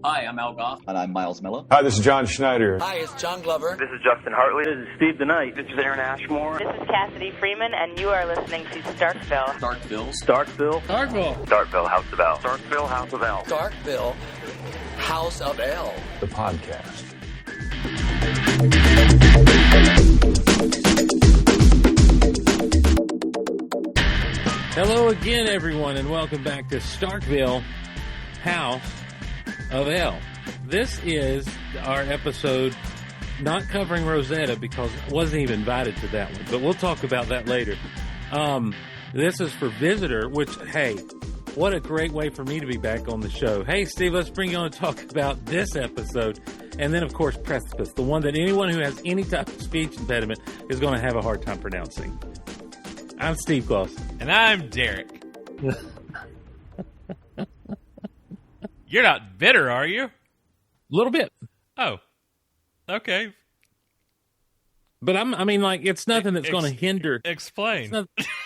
Hi, I'm Al Goff. And I'm Miles Miller. Hi, this is John Schneider. Hi, it's John Glover. This is Justin Hartley. This is Steve the Knight. This is Aaron Ashmore. This is Cassidy Freeman, and you are listening to Starkville. Starkville. Starkville. Starkville. Starkville, House of L. Starkville, House of L. Starkville, House of L. The podcast. Hello again, everyone, and welcome back to Starkville, House of L. This is our episode not covering Rosetta because I wasn't even invited to that one, but we'll talk about that later. This is for Visitor, which, hey, what a great way for me to be back on the show. Hey, Steve, let's bring you on to talk about this episode. And then, of course, Precipice, the one that anyone who has any type of speech impediment is going to have a hard time pronouncing. I'm Steve Glosson. And I'm Derek. You're not bitter, are you? A little bit. Oh. Okay. But it's nothing that's going to hinder. Explain.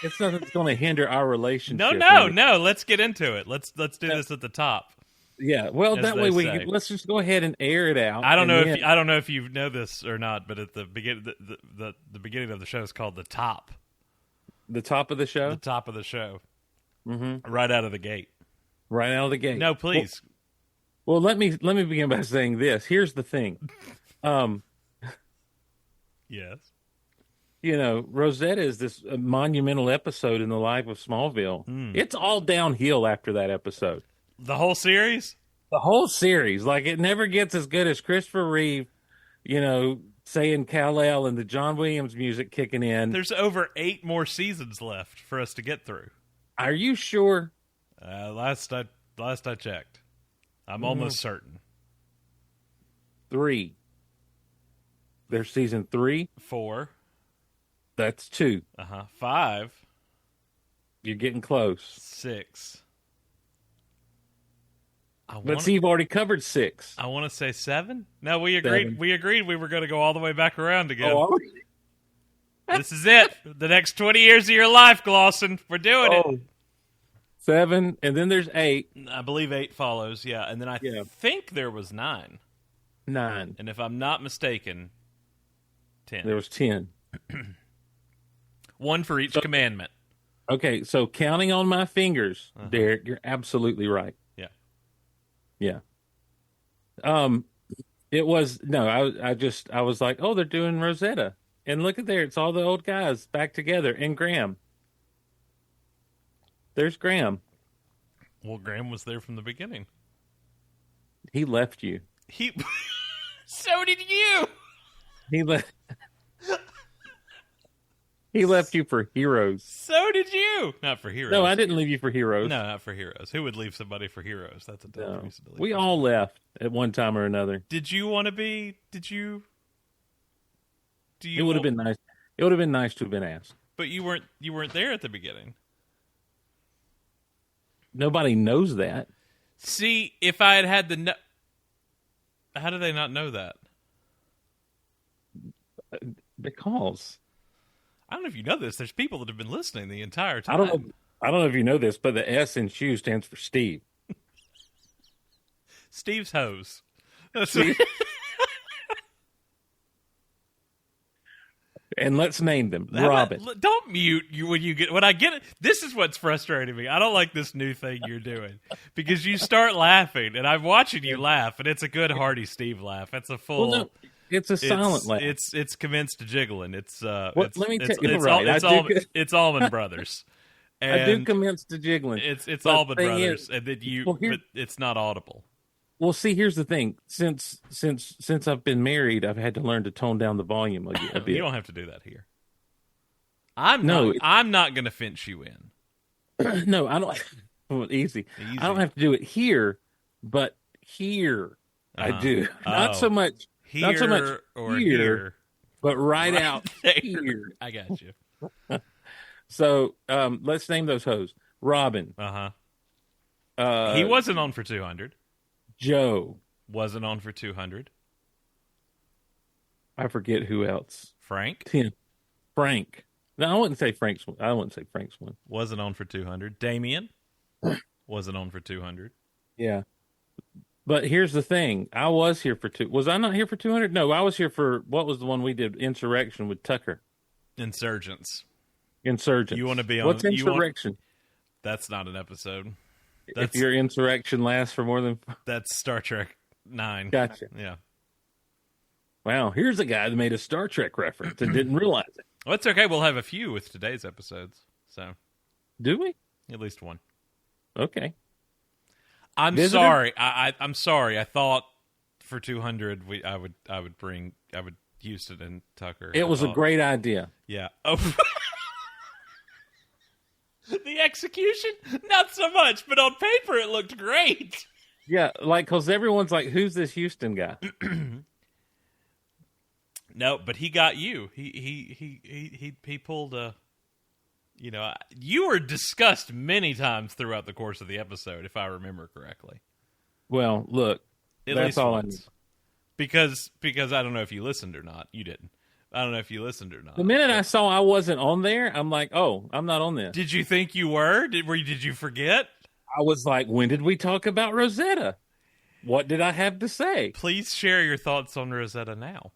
It's nothing that's going to hinder our relationship. No. Let's get into it. Let's do this at the top. Yeah. Well, that way let's just go ahead and air it out. I don't know if you know this or not, but at the beginning, the beginning of the show is called the top. The top of the show? The top of the show. Mm-hmm. Right out of the gate. Right out of the gate. No, please. Well, let me begin by saying this. Here's the thing. Yes. You know, Rosetta is this monumental episode in the life of Smallville. It's all downhill after that episode. The whole series? The whole series. Like, it never gets as good as Christopher Reeve, saying Kal-El and the John Williams music kicking in. There's over 8 more seasons left for us to get through. Are you sure? Last I checked. I'm almost certain. 3. There's season 3. 4. That's 2. 5. You're getting close. 6. But see, you've already covered 6. I want to say 7. No, we agreed. 7. We agreed we were going to go all the way back around again. Oh, This is it. The next 20 years of your life, Glosson. We're doing it. 7, and then there's 8. I believe 8 follows. Yeah, and then I think there was 9. 9. And if I'm not mistaken, 10. There was 10. 1 for each commandment. Okay, so counting on my fingers, Derek, you're absolutely right. Yeah. It was, I was like, oh, they're doing Rosetta. And look at there, it's all the old guys back together. And Graham. There's Graham. Well, Graham was there from the beginning. He left you. So did you. He left. He left you for Heroes. So did you. Not for Heroes. No, I didn't leave you for Heroes. No, not for Heroes. Who would leave somebody for Heroes? That's a dumb reason to leave. We all left at one time or another. Did you want to be? Did you? Do you? It would have been nice. It would have been nice to have been asked. But you weren't. You weren't there at the beginning. Nobody knows that. See, if I had the. How do they not know that? Because. I don't know if you know this. There's people that have been listening the entire time. I don't know if you know this, but the S in SHU stands for Steve. Steve's hose. That's And let's name them. Robin. Don't mute you when I get it. This is what's frustrating me. I don't like this new thing you're doing because you start laughing, and I'm watching you laugh, and it's a good hearty Steve laugh. It's a full. Well, no. It's a silent laugh. It's commenced jiggling. It's let me tell you, right. It's Allman Brothers. And I do commence to jiggling. It's Allman Brothers, and then but it's not audible. Well, see, here's the thing. Since I've been married, I've had to learn to tone down the volume a bit. You don't have to do that here. I'm not going to fence you in. No, I don't. Well, easy. I don't have to do it here, but here I do. Not so much. Here not so much or here, but right out there. here. I got you. So let's name those hoes. Robin. He wasn't on for 200. Joe. Wasn't on for 200. I forget who else. Frank. 10. Frank. No, I wouldn't say Frank's one. I wouldn't say Frank's one. Wasn't on for 200. Damien. Wasn't on for 200. Yeah. But here's the thing. I was here for was I not here for 200? No, I was here for, what was the one we did? Insurrection with Tucker. Insurgents. Insurgents. You want to be on... What's Insurrection? That's not an episode. If your insurrection lasts for more than... That's Star Trek 9. Gotcha. Yeah. Wow, here's a guy that made a Star Trek reference and didn't realize it. Well, it's okay. We'll have a few with today's episodes. So, do we? At least one. Okay. I'm Visitor? sorry. I'm sorry. I thought for 200 I would Houston and Tucker. It was a great idea. Yeah. Oh. The execution, not so much, but on paper it looked great. Yeah, because everyone's like, "Who's this Houston guy?" No, but he got you. He pulled a. You were discussed many times throughout the course of the episode, if I remember correctly. Well, look, that's all once. I need. Because I don't know if you listened or not. You didn't. I don't know if you listened or not. The minute I saw I wasn't on there, I'm like, "Oh, I'm not on this." Did you think you were? Did you forget? I was like, "When did we talk about Rosetta? What did I have to say?" Please share your thoughts on Rosetta now.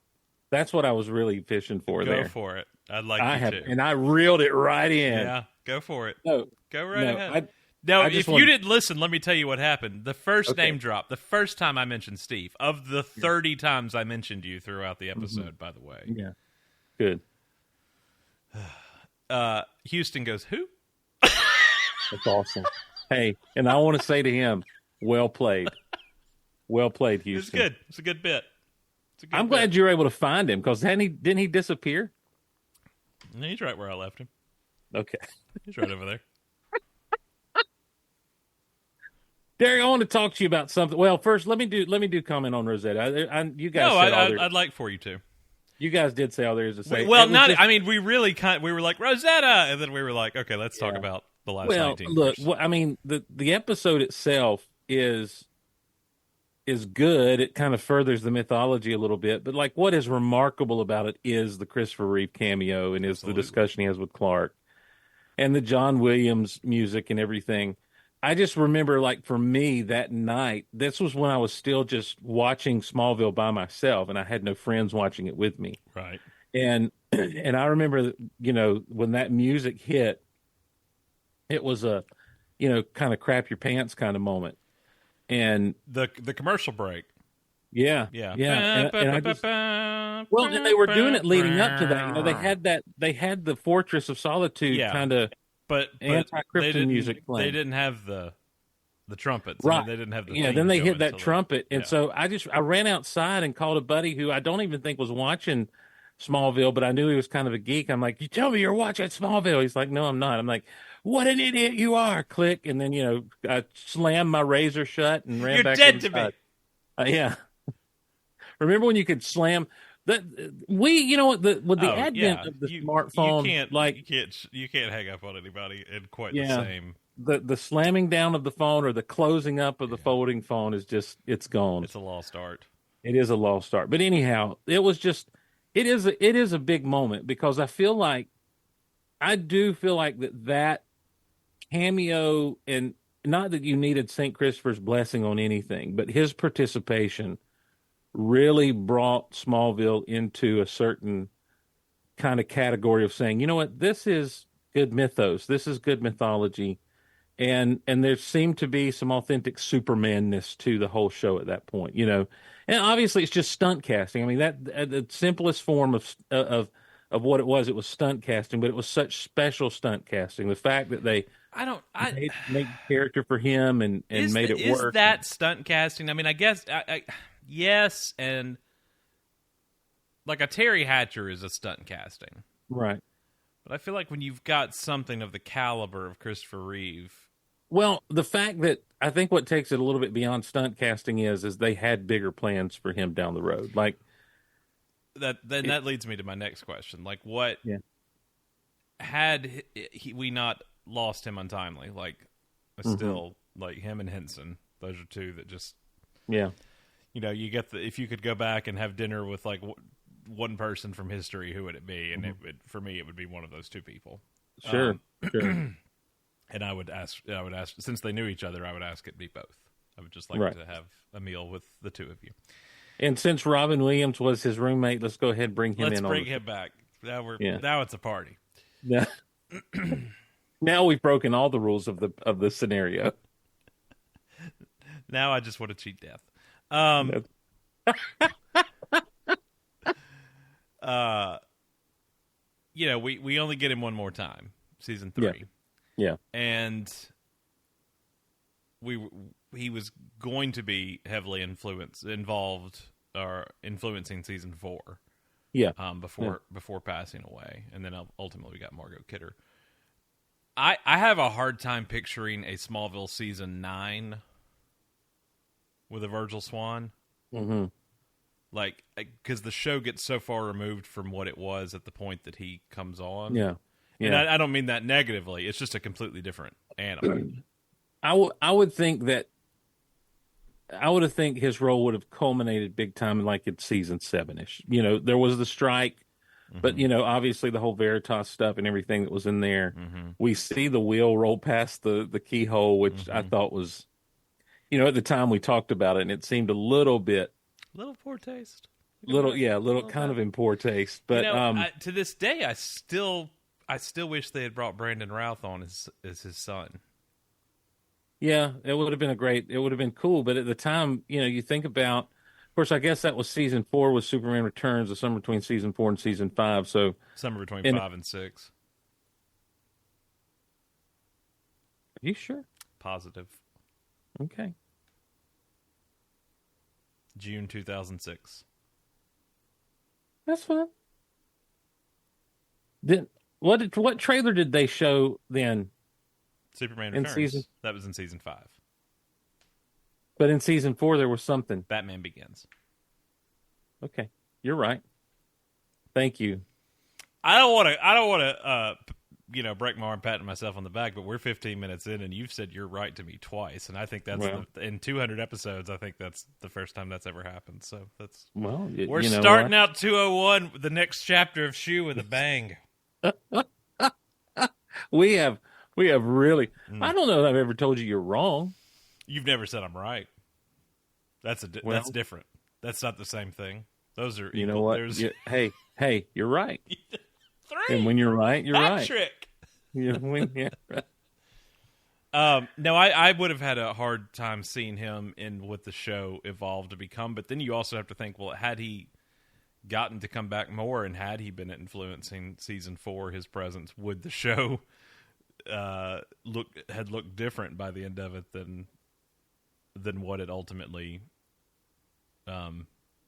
That's what I was really fishing for there. Go for it. I'd like you to. And I reeled it right in. Yeah, go for it. No, go right ahead. If you didn't listen, let me tell you what happened. The first name drop, the first time I mentioned Steve, of the 30 times I mentioned you throughout the episode, by the way. Yeah. Good. Houston goes, who? That's awesome. Hey, and I want to say to him, well played. Well played, Houston. It's good. It's a good bit. I'm glad you were able to find him, because didn't he disappear? No, he's right where I left him. Okay. He's right over there. Derek, I want to talk to you about something. Well, first, let me do comment on Rosetta. You guys. No, I'd like for you to. You guys did say all there is to say. Well, not. I mean, we really we were like Rosetta, and then we were like, okay, let's talk about the last 19 years. Look, I mean, the episode itself is good. It kind of furthers the mythology a little bit, but like, what is remarkable about it is the Christopher Reeve cameo, and is the discussion he has with Clark, and the John Williams music and everything. I just remember, like, for me that night, this was when I was still just watching Smallville by myself, and I had no friends watching it with me. Right. And I remember, when that music hit, it was a, kind of crap your pants kind of moment. And the commercial break. Yeah. And I just, and they were doing it leading up to that. They had the Fortress of Solitude kind of. But anti-Krypton music playing. They didn't have the trumpets. Right. I mean, they didn't have the then they hit that trumpet. And so I ran outside and called a buddy who I don't even think was watching Smallville, but I knew he was kind of a geek. I'm like, you tell me you're watching Smallville. He's like, no, I'm not. I'm like, what an idiot you are. Click. And then, I slammed my razor shut and ran back inside. You're dead to me. Yeah. Remember when you could slam... with the advent of the smartphone, you can't hang up on anybody in quite the same. The slamming down of the phone or the closing up of the folding phone is just, it's gone. It's a lost art. It is a lost art. But anyhow, it is a big moment, because I do feel like that cameo, and not that you needed St. Christopher's blessing on anything, but his participation really brought Smallville into a certain kind of category of saying, you know what, this is good mythos, this is good mythology, and there seemed to be some authentic Superman-ness to the whole show at that point, and obviously it's just stunt casting. I mean, that the simplest form of what it was stunt casting, but it was such special stunt casting. The fact that they made character for him and made it work. Is that stunt casting? I mean, I guess yes, and like a Terry Hatcher is a stunt casting. Right. But I feel like when you've got something of the caliber of Christopher Reeve... Well, the fact that I think what takes it a little bit beyond stunt casting is they had bigger plans for him down the road. Like that leads me to my next question. Like, what had we not lost him untimely? Like, still, like him and Henson, those are two that just... Yeah. You get if you could go back and have dinner with like one person from history, who would it be? And for me, it would be one of those two people. Sure. And I would ask, since they knew each other, I would ask it be both I would just like Right. to have a meal with the two of you. And since Robin Williams was his roommate, let's go ahead and bring him Let's in. bring him back. Now it's a party. Now, now we've broken all the rules of the scenario. Now I just want to cheat death. We only get him one more time, season 3. Yeah. And he was going to be heavily involved or influencing season 4. Yeah. Before passing away, and then ultimately we got Margot Kidder. I have a hard time picturing a Smallville season 9 with a Virgil Swan. Mm-hmm. Like, because the show gets so far removed from what it was at the point that he comes on. Yeah. And I don't mean that negatively. It's just a completely different animal. I would think his role would have culminated big time like in season 7-ish. There was the strike, but obviously the whole Veritas stuff and everything that was in there. Mm-hmm. We see the wheel roll past the keyhole, which I thought was, at the time we talked about it, and it seemed a little bit. Little poor taste. Little kind of in poor taste. But to this day, I still wish they had brought Brandon Routh on as his son. Yeah, it would have been cool. But at the time, you think about, of course, I guess that was season 4 with Superman Returns, the summer between season 4 and season 5. So summer between 5 and 6. Are you sure? Positive. Okay. June 2006. That's fine. What trailer did they show then? Superman In Returns. That was in season 5. But in season 4 there was something. Batman Begins. Okay, you're right. Thank you. I don't want to break my arm patting myself on the back, but we're 15 minutes in, and you've said you're right to me twice, and I think that's in 200 episodes. I think that's the first time that's ever happened. So that's we're starting out 201, the next chapter of Shoe with a bang. We have really. I don't know that I've ever told you you're wrong. You've never said I'm right. That's different. That's not the same thing. Those are you know what? Hey, you're right. 3. And when you're right, you're right. Trick. Yeah. No, I would have had a hard time seeing him in what the show evolved to become. But then you also have to think, well, had he gotten to come back more and had he been influencing season 4, his presence, would the show looked different by the end of it than what it ultimately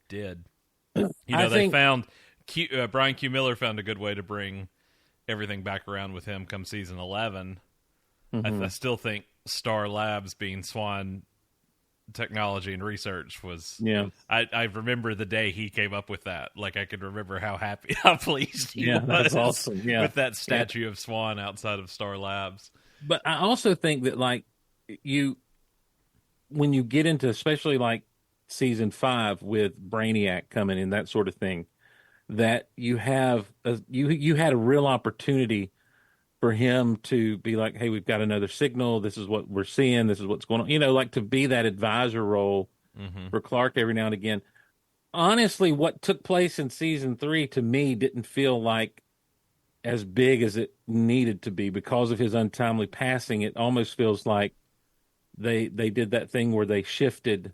did? They found Brian Q. Miller found a good way to bring everything back around with him come season 11. I still think Star Labs being Swan Technology and Research was. Yeah. I remember the day he came up with that. Like, I could remember how pleased he was. That's awesome. Yeah, with that statue of Swan outside of Star Labs. But I also think that when you get into especially like season 5 with Brainiac coming in, that sort of thing, that you have you had a real opportunity for him to be like, hey, we've got another signal. This is what we're seeing. This is what's going on. Like to be that advisor role for Clark every now and again. Honestly, what took place in season 3 to me didn't feel like as big as it needed to be because of his untimely passing. It almost feels like they did that thing where they shifted,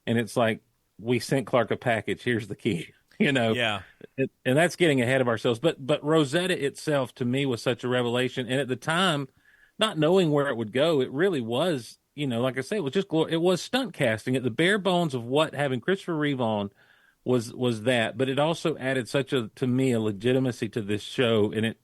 and it's like, we sent Clark a package. Here's the key. Yeah. And that's getting ahead of ourselves. But Rosetta itself, to me, was such a revelation. And at the time, not knowing where it would go, it really was, like I say, it was just it was stunt casting at the bare bones of what having Christopher Reeve on was that. But it also added to me, a legitimacy to this show. And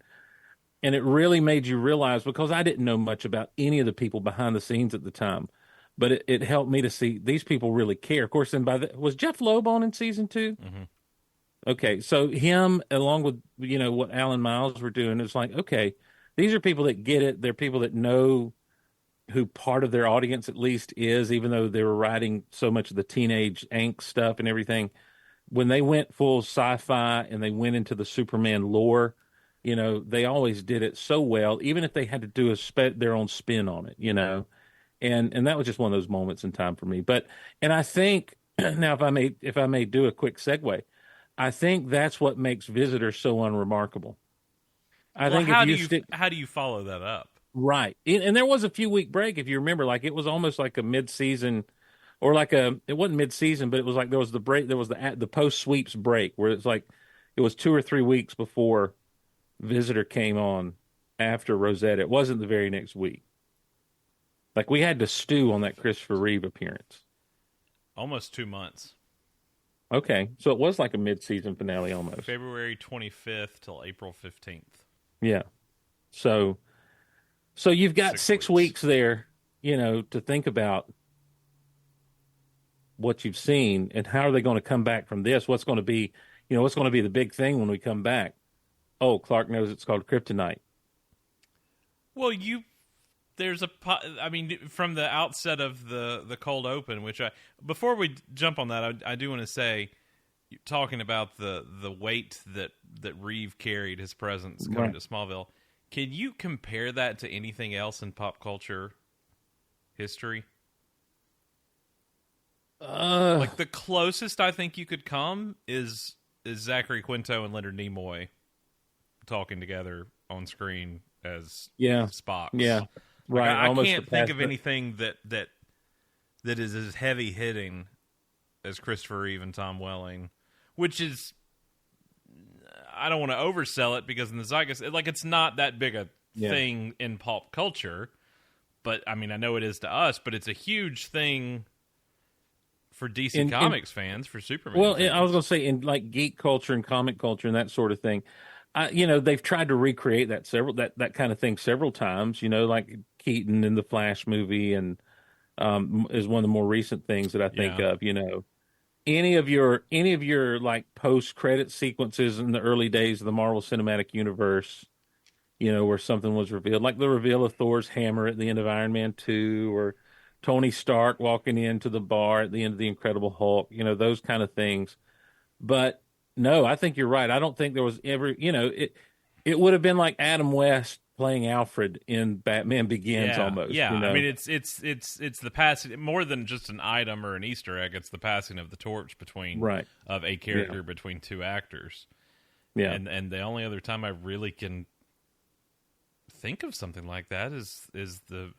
it really made you realize, because I didn't know much about any of the people behind the scenes at the time, but it helped me to see these people really care. Of course, and was Jeff Loeb on in season 2? Mm-hmm. Okay, so him, along with, what Alan Miles were doing, it's like, okay, these are people that get it. They're people that know who part of their audience at least is, even though they were writing so much of the teenage angst stuff and everything. When they went full sci-fi and they went into the Superman lore, they always did it so well, even if they had to do their own spin on it, And that was just one of those moments in time for me. And I think now if I may do a quick segue, I think that's what makes Visitor so unremarkable. I think how do you follow that up? Right. And there was a few week break, if you remember, like it was almost like a mid-season or it wasn't mid-season, but it was like there was the break, there was the post-sweeps break where it's like it was 2 or 3 weeks before Visitor came on after Rosetta. It wasn't the very next week. Like we had to stew on that Christopher Reeve appearance. Almost 2 months. Okay. So it was like a mid-season finale almost. February 25th till April 15th. Yeah. So you've got 6 weeks there, to think about what you've seen and how are they going to come back from this? What's going to be, what's going to be the big thing when we come back? Oh, Clark knows it's called kryptonite. Well, from the outset of the cold open, before we jump on that, I do want to say, talking about the weight that Reeve carried, his presence coming to Smallville, can you compare that to anything else in pop culture history? Like the closest I think you could come is Zachary Quinto and Leonard Nimoy talking together on screen as Spock. Yeah, right. I can't think of anything that is as heavy hitting as Christopher Reeve and Tom Welling, which is, I don't want to oversell it because in the zeitgeist, it's not that big a thing in pop culture. But I mean, I know it is to us, but it's a huge thing for DC Comics fans, for Superman. Well, fans. I was going to say in like geek culture and comic culture and that sort of thing. They've tried to recreate that kind of thing several times. Like Keaton in the Flash movie, and is one of the more recent things that I think of. Any of your like post credit sequences in the early days of the Marvel Cinematic Universe, where something was revealed, like the reveal of Thor's hammer at the end of Iron Man 2, or Tony Stark walking into the bar at the end of The Incredible Hulk, those kind of things. But no, I think you're right. I don't think there was ever, it would have been like Adam West playing Alfred in Batman Begins almost. Yeah, I mean, it's the passing, more than just an item or an Easter egg, it's the passing of the torch of a character between two actors. Yeah. And the only other time I really can think of something like that is the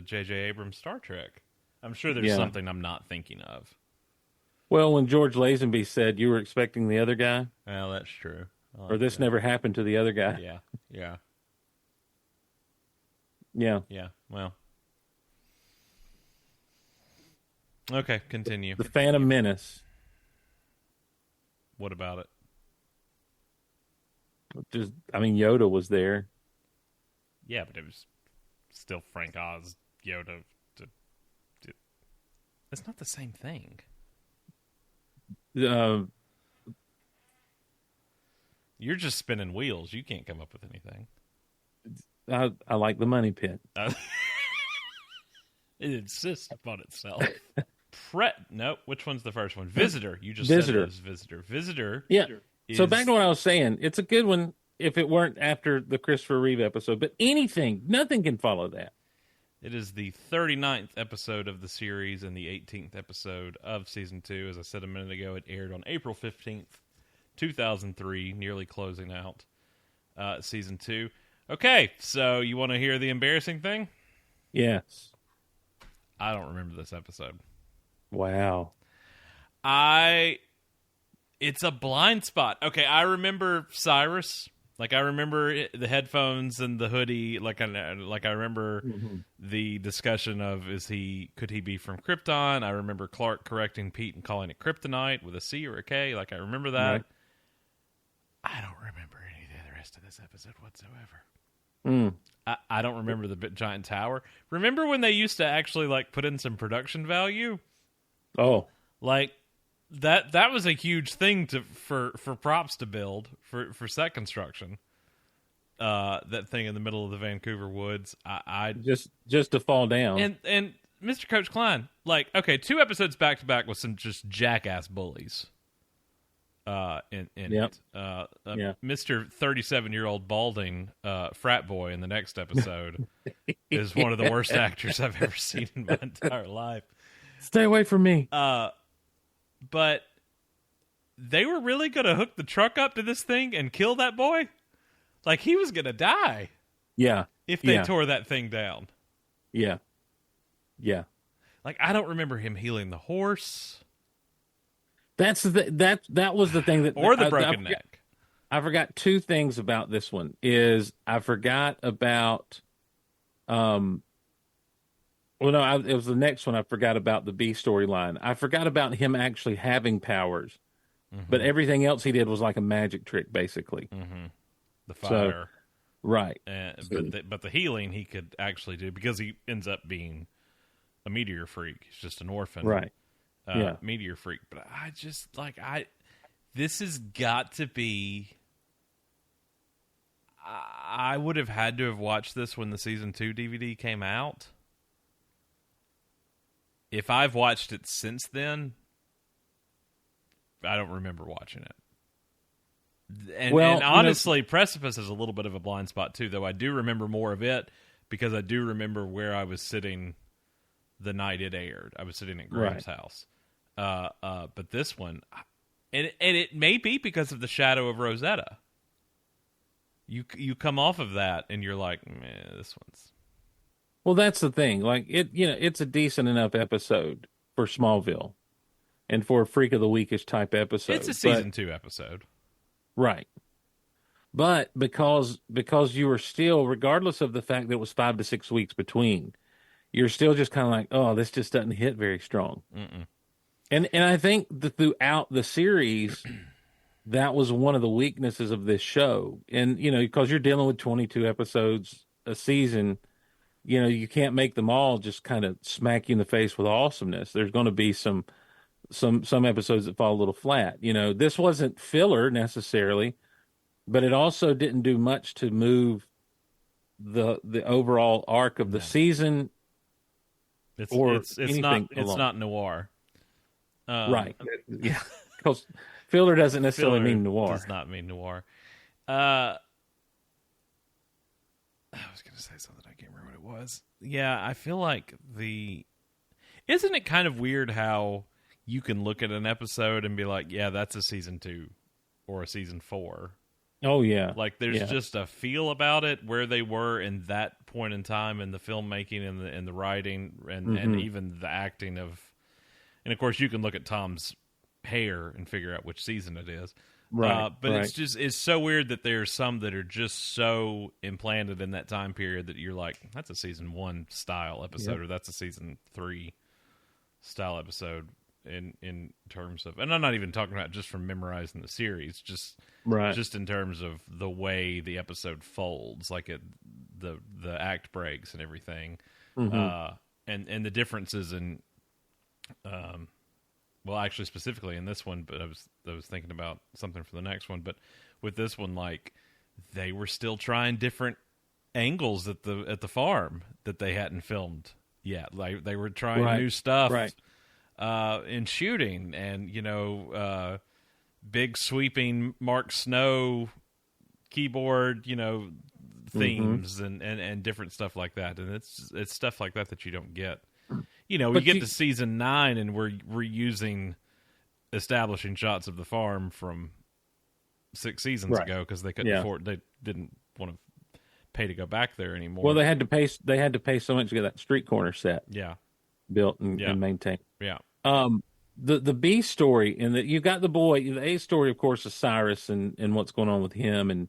J.J. Abrams Star Trek. I'm sure there's something I'm not thinking of. Well, when George Lazenby said you were expecting the other guy. Well, that's true. Or this never happened to the other guy. Yeah. Well. Okay, continue. The Phantom Menace. What about it? Yoda was there. Yeah, but it was still Frank Oz, Yoda. It's not the same thing. You're just spinning wheels. You can't come up with anything. I like the money pit. It insists upon itself. No, which one's the first one? Visitor. You just Visitor. said it was Visitor. Visitor. Yeah. So back to what I was saying. It's a good one if it weren't after the Christopher Reeve episode. But nothing can follow that. It is the 39th episode of the series and the 18th episode of Season 2. As I said a minute ago, it aired on April 15th, 2003, nearly closing out Season 2. Okay, so you want to hear the embarrassing thing? Yes. I don't remember this episode. Wow. It's a blind spot. Okay, I remember Cyrus. Like, I remember the headphones and the hoodie. Like I remember the discussion of could he be from Krypton? I remember Clark correcting Pete and calling it kryptonite with a C or a K. Like, I remember that. Right. I don't remember any of the rest of this episode whatsoever. I don't remember the giant tower. Remember when they used to actually like put in some production value? Oh, like that was a huge thing for props to build for set construction. That thing in the middle of the Vancouver woods. I just to fall down. And Mr. Coach Klein, like, okay, 2 episodes back to back with some just jackass bullies. in Yep. it. Mr. 37-year-old balding frat boy in the next episode is one of the worst actors I've ever seen in my entire life. Stay away from me. But they were really going to hook the truck up to this thing and kill that boy? Like, he was going to die. Yeah. If they tore that thing down. Yeah. Yeah. Like, I don't remember him healing the horse. That was the thing that... Or the broken neck. I forgot two things about this one. I forgot about... it was the next one. I forgot about the B storyline. I forgot about him actually having powers. Mm-hmm. But everything else he did was like a magic trick, basically. Mm-hmm. The fire. Right. But the healing he could actually do because he ends up being a meteor freak. He's just an orphan. Right. Meteor freak. But this has got to be... I would have had to have watched this when the season 2 DVD came out. If I've watched it since then, I don't remember watching it. And honestly, Precipice is a little bit of a blind spot too, though I do remember more of it because I do remember where I was sitting the night it aired. I was sitting at Graham's house. But this one, and it may be because of the shadow of Rosetta. You come off of that and you're like, man, this one's... Well, that's the thing. Like it's a decent enough episode for Smallville, and for a Freak of the Weekish type episode. It's a season 2 episode, right? But because you were still, regardless of the fact that it was 5 to 6 weeks between, you're still just kind of like, oh, this just doesn't hit very strong. Mm-mm. And I think that throughout the series, that was one of the weaknesses of this show. And because you're dealing with 22 episodes a season. You can't make them all just kind of smack you in the face with awesomeness. There's going to be some episodes that fall a little flat. This wasn't filler necessarily, but it also didn't do much to move the overall arc of the season. It's along. not noir, right? Yeah, because filler doesn't necessarily mean noir. Does not mean noir. I was going to say something. I can't remember what it was. Yeah, I feel like isn't it kind of weird how you can look at an episode and be like, yeah, that's a season 2 or a season 4. Oh, yeah. Like, there's just a feel about it where they were in that point in time in the filmmaking and the writing and even the acting of... And, of course, you can look at Tom's hair and figure out which season it is. Right, but it's so weird that there's some that are just so implanted in that time period that you're like, that's a season 1 style episode, or that's a season 3 style episode in terms of, and I'm not even talking about just from memorizing the series, just in terms of the way the episode folds, like the act breaks and everything, and the differences in, well, actually, specifically in this one, but I was thinking about something for the next one. But with this one, like, they were still trying different angles at the farm that they hadn't filmed yet. Like, they were trying new stuff in shooting, and big sweeping Mark Snow keyboard, themes and different stuff like that. And it's stuff like that you don't get. We get to season 9 and we're reusing establishing shots of the farm from 6 seasons ago because they couldn't afford. They didn't want to pay to go back there anymore. Well, they had to pay. They had to pay so much to get that street corner set. Built and maintained. Yeah. The B story and you've got the boy. The A story, of course, is Cyrus and what's going on with him, and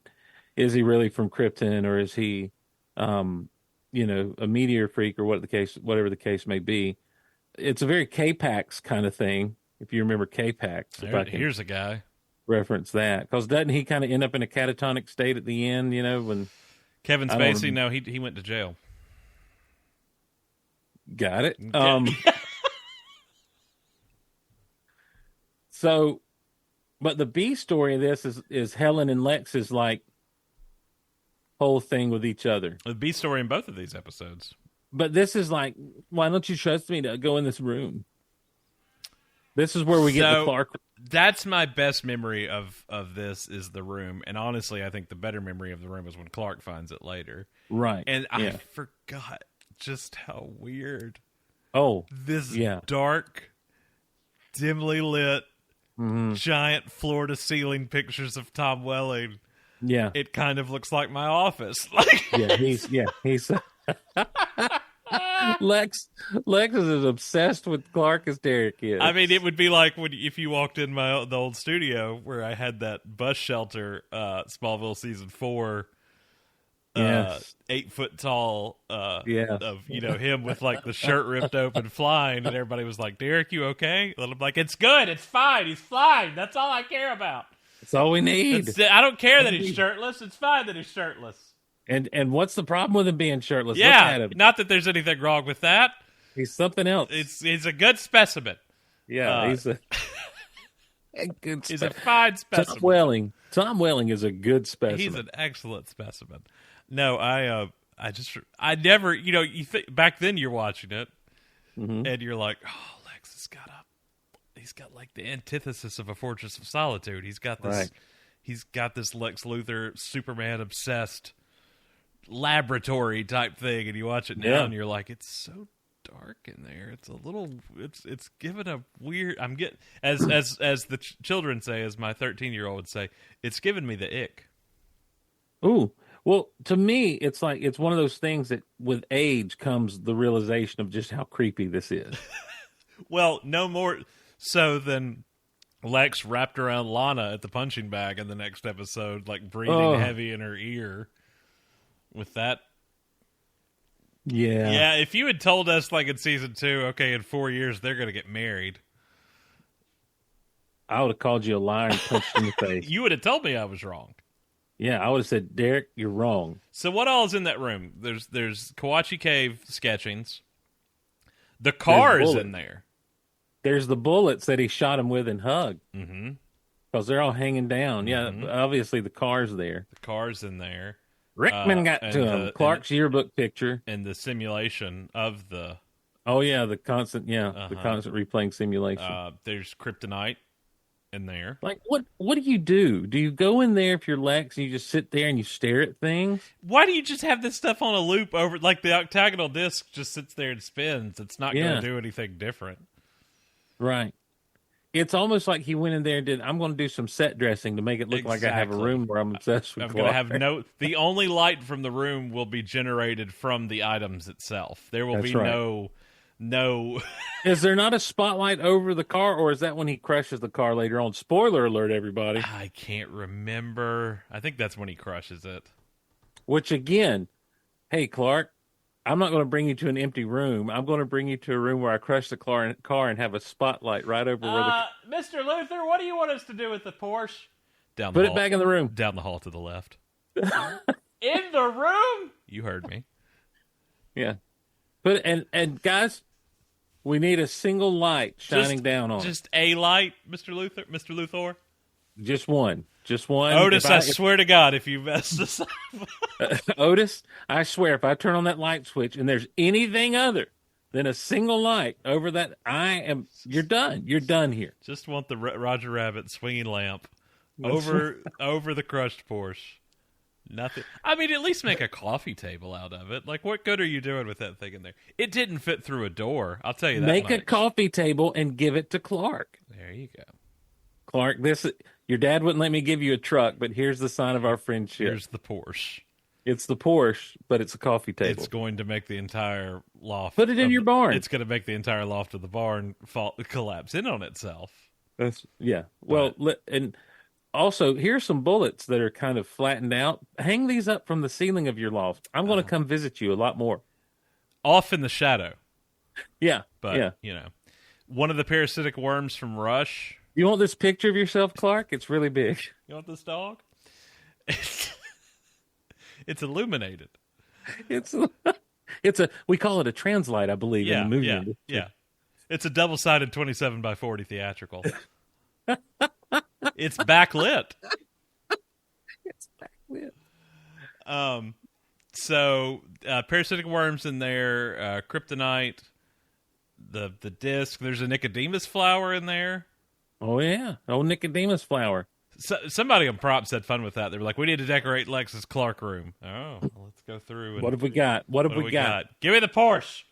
is he really from Krypton or is he? A meteor freak or whatever the case may be. It's a very K-Pax kind of thing. If you remember K-Pax. Here's a guy. Reference that. Because doesn't he kind of end up in a catatonic state at the end, when... Kevin Spacey, no, he went to jail. Got it. But the B story of this is Helen and Lex's, whole thing with each other. The B story in both of these episodes. But this is like, why don't you trust me to go in this room? This is where we get the Clark. That's my best memory of this is the room, and honestly, I think the better memory of the room is when Clark finds it later. Right. And I forgot just how weird. Oh, this dark, dimly lit, giant floor-to-ceiling pictures of Tom Welling. Yeah, it kind of looks like my office. he's Lex is as obsessed with Clark as Derek is. I mean, it would be like if you walked in the old studio where I had that bus shelter, Smallville season 4. 8 foot tall, of him with like the shirt ripped open, flying, and everybody was like, "Derek, you okay?" And I'm like, "It's good, it's fine, he's flying. That's all I care about. That's all we need. I don't care that he's shirtless. It's fine that he's shirtless." And what's the problem with him being shirtless? Yeah, look at him. Not that there's anything wrong with that. He's something else. He's a good specimen. Yeah, he's a good. He's a fine specimen. Tom Welling is a good specimen. He's an excellent specimen. No, I never, back then you're watching it, and you're like, oh, Lex he's got like the antithesis of a Fortress of Solitude. He's got this, he's got this Lex Luthor, Superman obsessed laboratory type thing, and you watch it now, and you're like, it's so dark in there. It's a little, it's given a weird. I'm getting as the children say, as my 13-year-old would say, it's given me the ick. Ooh. Well, to me, it's like it's one of those things that with age comes the realization of just how creepy this is. Well, no more so than Lex wrapped around Lana at the punching bag in the next episode, like breathing heavy in her ear with that. Yeah. Yeah, if you had told us like in season 2, okay, in 4 years they're going to get married, I would have called you a liar and punched you in the face. You would have told me I was wrong. Yeah, I would have said, Derek, you're wrong. So what all is in that room? There's Kawachi Cave sketchings. The car is in there. There's the bullets that he shot him with and hugged. Mm-hmm. Because they're all hanging down. Yeah, obviously the car's there. The car's in there. Rickman got to him. Clark's yearbook picture. And the simulation of the... Oh, yeah, the constant replaying simulation. There's kryptonite in there. Like, what do you do? Do you go in there if you're Lex and you just sit there and you stare at things? Why do you just have this stuff on a loop over, like the octagonal disc just sits there and spins? It's not going to do anything different. Right. It's almost like he went in there and did, I'm going to do some set dressing to make it look like I have a room where I'm obsessed with Clark. I'm going to have the only light from the room will be generated from the items itself. There will be no... Is there not a spotlight over the car, or is that when he crushes the car later on? Spoiler alert, everybody. I can't remember. I think that's when he crushes it. Which, again, hey, Clark, I'm not going to bring you to an empty room. I'm going to bring you to a room where I crush the car and have a spotlight right over where the... Mr. Luthor, what do you want us to do with the Porsche? Put it back in the room. Down the hall to the left. In the room? You heard me. Yeah. And guys... We need a single light shining down on it. Just a light, Mr. Luthor? Just one. Otis, I swear to God, if you mess this up. Otis, I swear, if I turn on that light switch and there's anything other than a single light over that, you're done. You're done here. Just want the Roger Rabbit swinging lamp over the crushed Porsche. Nothing. I mean, at least make a coffee table out of it. Like, what good are you doing with that thing in there? It didn't fit through a door. I'll tell you that. Make a coffee table and give it to Clark. There you go. Clark, your dad wouldn't let me give you a truck, but here's the sign of our friendship. Here's the Porsche. It's the Porsche, but it's a coffee table. It's going to make the entire loft. Put it in your barn. It's going to make the entire loft of the barn collapse in on itself. Well, and also, here's some bullets that are kind of flattened out. Hang these up from the ceiling of your loft. I'm going to come visit you a lot more. Off in the shadow. Yeah. But, one of the parasitic worms from Rush. You want this picture of yourself, Clark? It's really big. You want this dog? It's illuminated. We call it a translight, I believe, in the movie industry. Yeah. It's a double-sided 27x40 theatrical. It's backlit. So parasitic worms in there, kryptonite, the disc. There's a Nicodemus flower in there. Oh, yeah. Old Nicodemus flower. So, somebody on props had fun with that. They were like, we need to decorate Lex's Clark room. Oh, well, let's go through. And, what have we got? What have we got? Give me the Porsche.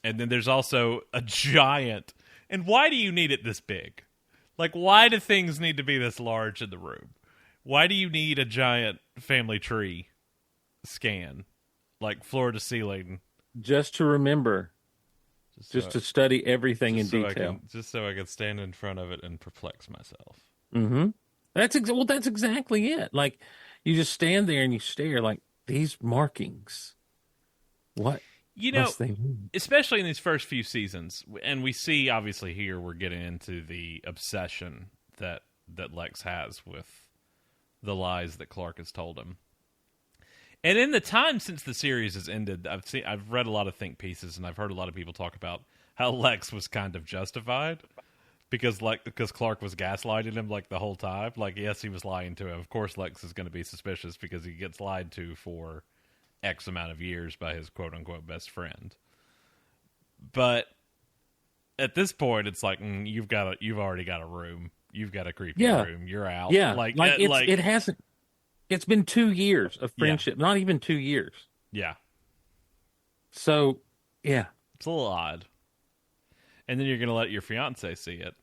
And then there's also a giant. And why do you need it this big? Like, why do things need to be this large in the room? Why do you need a giant family tree scan? Like, floor to ceiling. Just to remember. Just to study everything in detail. Just so I could stand in front of it and perplex myself. Mm-hmm. That's exactly it. Like, you just stand there and you stare like, these markings. What? You know, especially in these first few seasons, and we see, obviously, here we're getting into the obsession that Lex has with the lies that Clark has told him. And in the time since the series has ended, I've read a lot of think pieces, and I've heard a lot of people talk about how Lex was kind of justified because Clark was gaslighting him like the whole time. Like, yes, he was lying to him. Of course, Lex is going to be suspicious because he gets lied to for X amount of years by his quote-unquote best friend. But at this point, it's like, you've already got a room. You've got a creepy room. You're out. Yeah, it hasn't. It's been 2 years of friendship. Not even 2 years. Yeah. So, yeah. It's a little odd. And then you're going to let your fiance see it.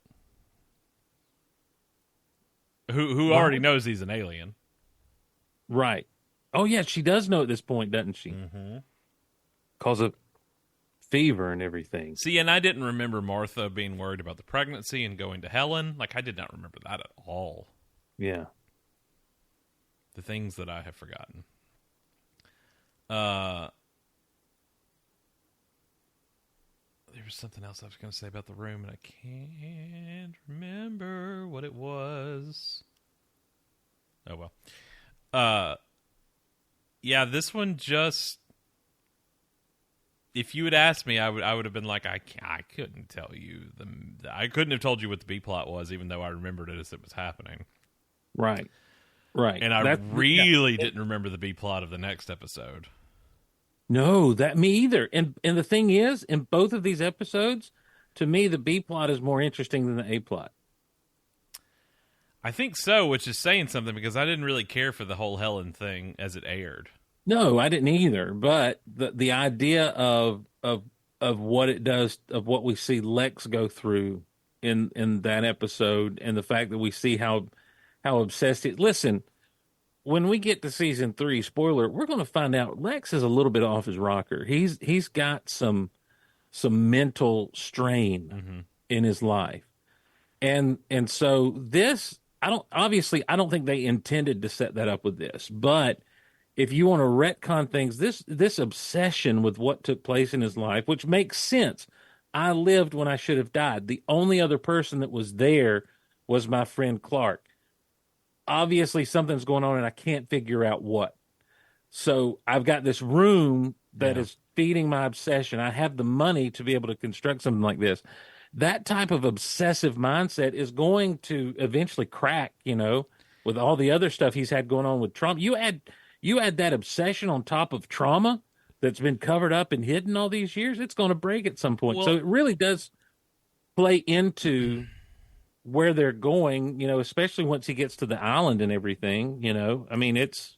Who already knows he's an alien. Right. Oh, yeah, she does know at this point, doesn't she? Mm-hmm. Cause of fever and everything. See, and I didn't remember Martha being worried about the pregnancy and going to Helen. Like, I did not remember that at all. Yeah. The things that I have forgotten. There was something else I was going to say about the room, and I can't remember what it was. Oh, well. Yeah, this one just... If you had asked me, I would have been like, I couldn't tell you. I couldn't have told you what the B-plot was, even though I remembered it as it was happening. Right. Right. And I really didn't remember the B-plot of the next episode. No, me either. And the thing is, in both of these episodes, to me, the B-plot is more interesting than the A-plot. I think so, which is saying something because I didn't really care for the whole Helen thing as it aired. No, I didn't either. But the idea of what it does, of what we see Lex go through in that episode, and the fact that we see how obsessed he... Listen, when we get to season 3, spoiler, we're going to find out Lex is a little bit off his rocker. He's got some mental strain in his life. And so this, I don't think they intended to set that up with this, but if you want to retcon things, this obsession with what took place in his life, which makes sense. I lived when I should have died. The only other person that was there was my friend Clark. Obviously something's going on and I can't figure out what. So I've got this room that is feeding my obsession. I have the money to be able to construct something like this. That type of obsessive mindset is going to eventually crack, with all the other stuff he's had going on with trauma. You add that obsession on top of trauma that's been covered up and hidden all these years, it's going to break at some point. Well, so it really does play into where they're going, especially once he gets to the island and everything, I mean, it's...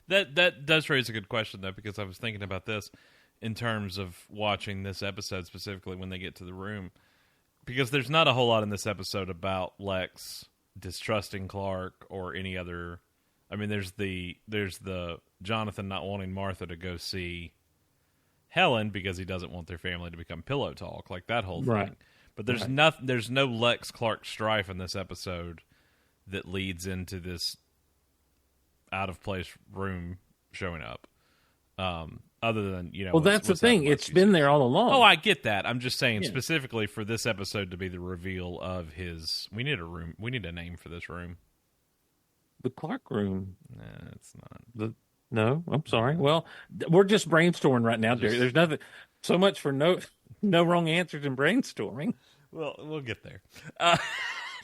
That does raise a good question, though, because I was thinking about this in terms of watching this episode specifically when they get to the room. Because there's not a whole lot in this episode about Lex distrusting Clark or any other... I mean, there's the Jonathan not wanting Martha to go see Helen because he doesn't want their family to become pillow talk, like that whole thing. Right. But there's there's no Lex Clark strife in this episode that leads into this out of place room showing up. Other than, well, that's the thing. It's been there all along. Oh, I get that. I'm just saying specifically for this episode to be the reveal of his. We need a room. We need a name for this room. The Clark room. Nah, it's not. No, I'm sorry. Well, we're just brainstorming right now, Jerry. There's nothing. So much for no wrong answers in brainstorming. Well, we'll get there.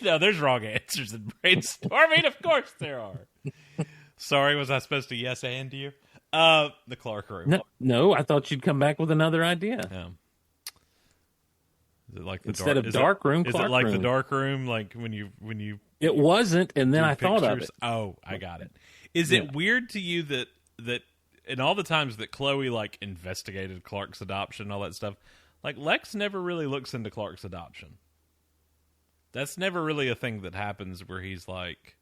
No, there's wrong answers in brainstorming. Of course there are. Sorry, was I supposed to yes and you? The Clark room. No, I thought you'd come back with another idea. Is it like the Instead of dark room, Is Clark it like room. the dark room? Like when you It wasn't, and then do I thought of pictures? it. Oh, I got it. Is it weird to you that in all the times that Chloe like investigated Clark's adoption, all that stuff, like Lex never really looks into Clark's adoption. That's never really a thing that happens where he's like,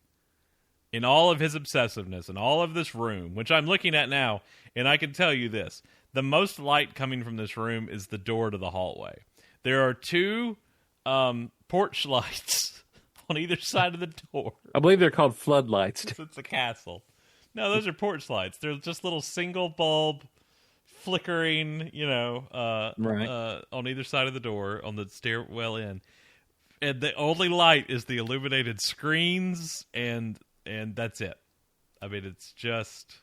in all of his obsessiveness and all of this room, which I'm looking at now, and I can tell you this, the most light coming from this room is the door to the hallway. There are two porch lights on either side of the door. I believe they're called floodlights. It's a castle. No, those are porch lights. They're just little single bulb flickering, Right. on either side of the door on the stairwell in. And the only light is the illuminated screens, and that's it. I mean, it's just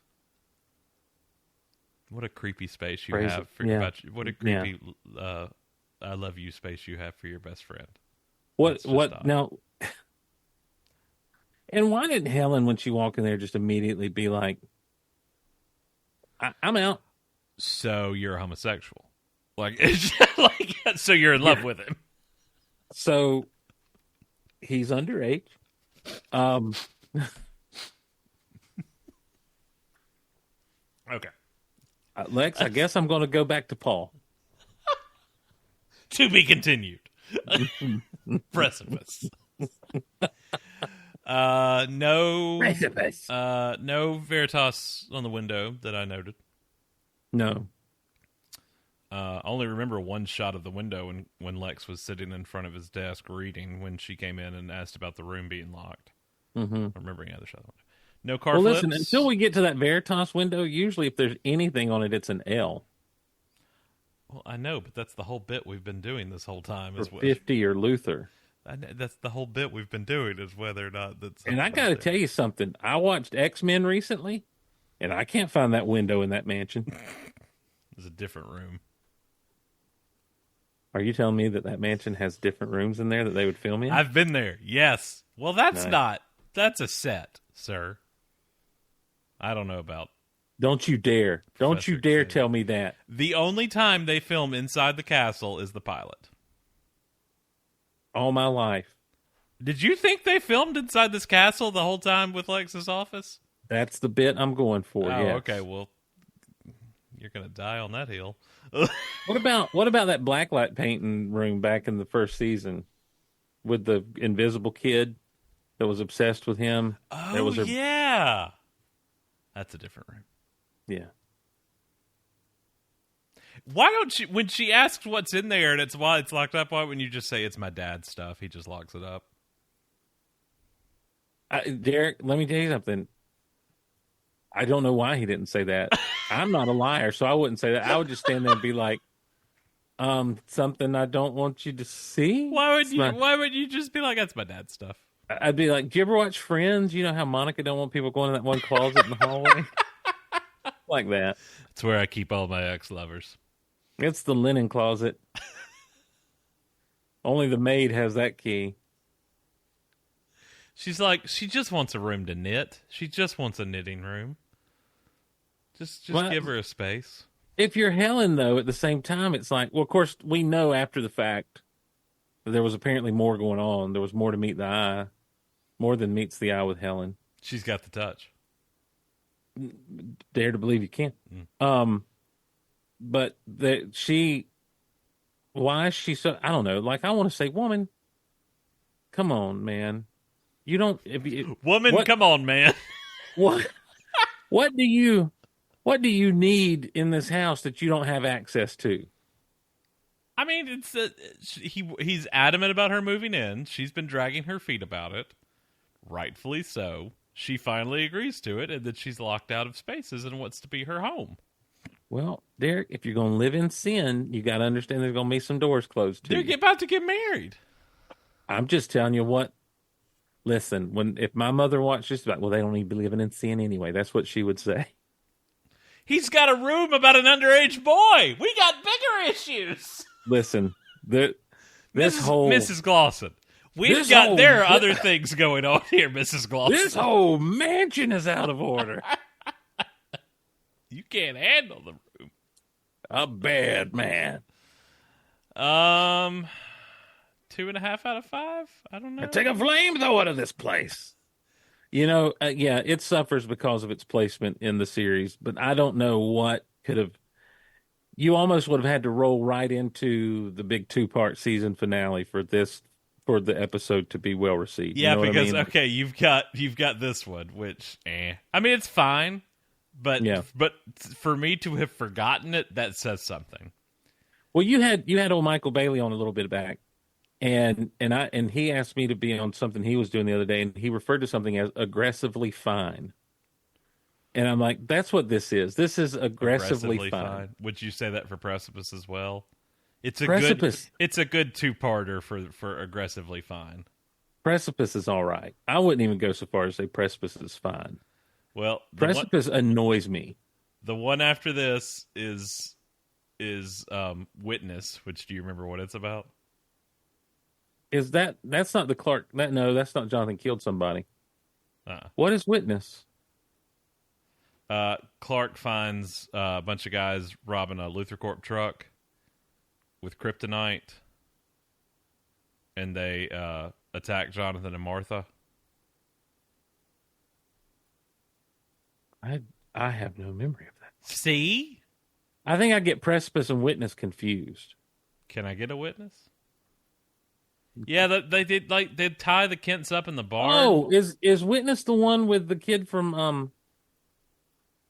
what a creepy space you have for what a creepy I love you space you have for your best friend. What now? And why didn't Helen, when she walked in there, just immediately be like, I'm out? So you're a homosexual. Like, so you're in love with him. So he's underage. Okay. Lex, I guess I'm going to go back to Paul. To be continued. Precipice. No. Precipice. No Veritas on the window that I noted. No. I only remember one shot of the window when Lex was sitting in front of his desk reading when she came in and asked about the room being locked. Mm-hmm. I don't remember any other shot of the window. No car flips. Listen, until we get to that Veritas window, usually if there's anything on it, it's an L. Well, I know, but that's the whole bit we've been doing this whole time. Or 50 or Luther. That's the whole bit we've been doing is whether or not that's. And I got to tell you something. I watched X-Men recently, and I can't find that window in that mansion. It's a different room. Are you telling me that mansion has different rooms in there that they would film in? I've been there, yes. Well, that's that's a set, sir. I don't know about... Don't you dare. Don't you dare tell me that. The only time they film inside the castle is the pilot. All my life. Did you think they filmed inside this castle the whole time with Lex's office? That's the bit I'm going for, yes. Okay, well, you're going to die on that hill. What about that blacklight painting room back in the first season with the invisible kid that was obsessed with him? Oh, yeah. That's a different room. Yeah. Why don't you, when she asks what's in there and it's why it's locked up, why wouldn't you just say it's my dad's stuff? He just locks it up. Derek, let me tell you something. I don't know why he didn't say that. I'm not a liar, so I wouldn't say that. I would just stand there and be like, something I don't want you to see. Why would you just be like, that's my dad's stuff? I'd be like, do you ever watch Friends? You know how Monica don't want people going in that one closet in the hallway? Like that. It's where I keep all my ex-lovers. It's the linen closet. Only the maid has that key. She's like, she just wants a room to knit. She just wants a knitting room. Just give her a space. If you're Helen, though, at the same time, it's like, well, of course, we know after the fact that there was apparently more going on. There was more to meet the eye. More than meets the eye with Helen. She's got the touch. Dare to believe you can. But why is she so, I don't know. Like, I want to say, woman, come on, man. You don't, come on, man. What do you need in this house that you don't have access to? I mean, he's adamant about her moving in. She's been dragging her feet about it. Rightfully so. She finally agrees to it, and that she's locked out of spaces and wants to be her home. Well, Derek, if you're going to live in sin, you got to understand there's going to be some doors closed to you. They're about to get married. I'm just telling you what. Listen, if my mother watched this, well, they don't need to be living in sin anyway. That's what she would say. He's got a room about an underage boy. We got bigger issues. Listen, Mrs. Glosson. There are other things going on here, Mrs. Glosson. This whole mansion is out of order. You can't handle the room. A bad man. 2.5 out of 5. I don't know. Take a flamethrower to this place. Yeah, it suffers because of its placement in the series, but I don't know what could have. You almost would have had to roll right into the big 2-part season finale for the episode to be well received. Yeah, you know because what I mean? you've got this one, which I mean, it's fine, but for me to have forgotten it, that says something. Well, you had old Michael Bailey on a little bit back. And he asked me to be on something he was doing the other day, and he referred to something as aggressively fine. And I'm like, that's what this is. This is aggressively fine. Would you say that for Precipice as well? It's a Precipice. It's a good 2-parter for aggressively fine. Precipice is all right. I wouldn't even go so far as say Precipice is fine. Well, Precipice annoys me. The one after this is Witness, which do you remember what it's about? Is that's not the Clark? No, that's not Jonathan killed somebody. What is Witness? Clark finds a bunch of guys robbing a Luther Corp truck with kryptonite, and they attack Jonathan and Martha. I have no memory of that. See? I think I get Precipice and Witness confused. Can I get a witness? Yeah, they did they tie the Kents up in the barn. Oh, is Witness the one with the kid from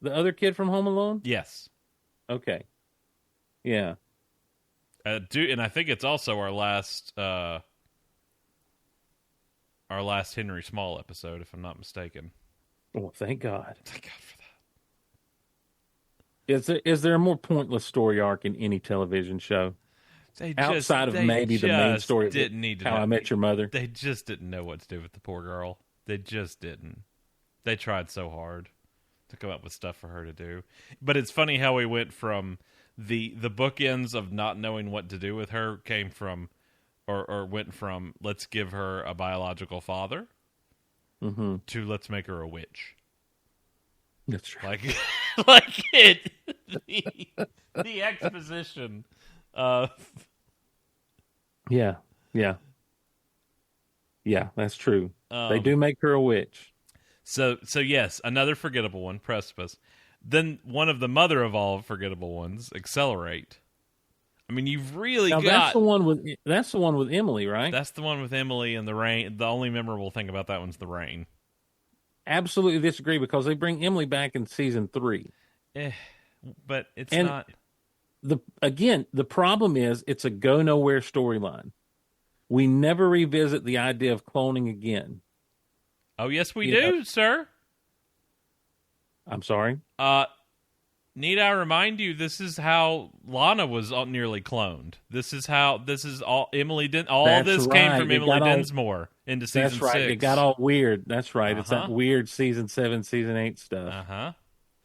the other kid from Home Alone? Yes. Okay. Yeah. And I think it's also our last Henry Small episode, if I'm not mistaken. Oh, thank God. Thank God for that. Is there a more pointless story arc in any television show? Outside of maybe the main story didn't need to How know. I Met Your Mother. They just didn't know what to do with the poor girl. They just didn't. They tried so hard to come up with stuff for her to do. But it's funny how we went from the bookends of not knowing what to do with her came from or went from let's give her a biological father to let's make her a witch. That's right. The exposition of Yeah, that's true. They do make her a witch. So yes, another forgettable one, Precipice. Then one of the mother of all forgettable ones, Accelerate. I mean, you've really got that's the one with Emily, right? That's the one with Emily and the rain. The only memorable thing about that one's the rain. Absolutely disagree because they bring Emily back in season 3. But it's not. The problem is it's a go nowhere storyline. We never revisit the idea of cloning again. Oh, yes, we do, sir. I'm sorry. Need I remind you, this is how Lana was nearly cloned. This is all Emily did. This came from Emily Dinsmore into season 6. That's right. It got all weird. That's right. Uh-huh. It's that weird season 7, season 8 stuff. Uh-huh.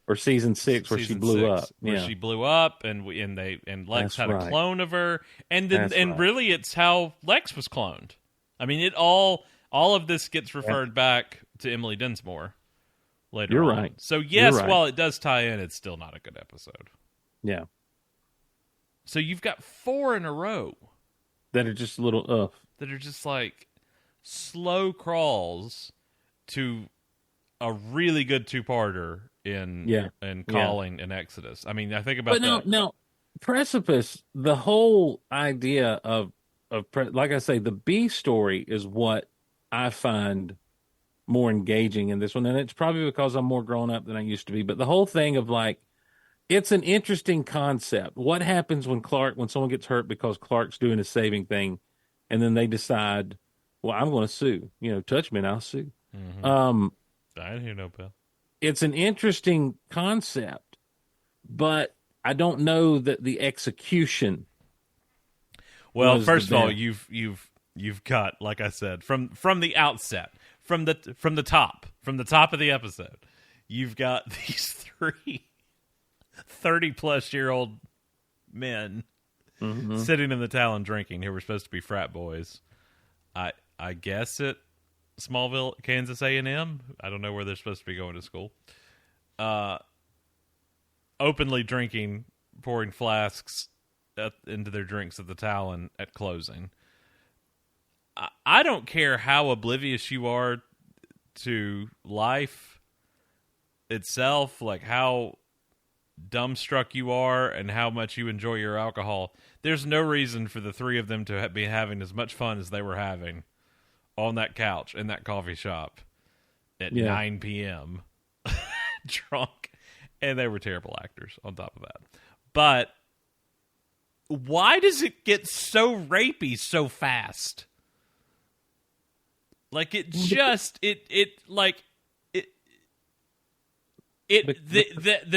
Or season 6 where she blew up. Where she blew up and Lex had a clone of her. And then really it's how Lex was cloned. I mean, all of this gets referred back to Emily Dinsmore later on. You're right. So yes, while it does tie in, it's still not a good episode. Yeah. So you've got 4 in a row that are just a little that are just like slow crawls to a really good 2-parter in Calling and Exodus. I mean, I think about that. No, Precipice, the whole idea of like I say, the B story is what I find more engaging in this one. And it's probably because I'm more grown up than I used to be. But the whole thing of it's an interesting concept. What happens when someone gets hurt because Clark's doing a saving thing and then they decide, well, I'm going to sue. Touch me and I'll sue. Mm-hmm. I didn't hear no bell. It's an interesting concept, but I don't know that the execution. Well, first of all, you've got, like I said, from the outset, from the top of the episode, you've got these 3 30-plus-year-old men sitting in the Talon drinking who were supposed to be frat boys. I guess at Smallville, Kansas A&M. I don't know where they're supposed to be going to school. Openly drinking, pouring flasks into their drinks at the Talon at closing. I don't care how oblivious you are to life itself, like how dumbstruck you are and how much you enjoy your alcohol. There's no reason for the three of them to be having as much fun as they were having on that couch in that coffee shop at 9 p.m. drunk. And they were terrible actors on top of that. But why does it get so rapey so fast? Like the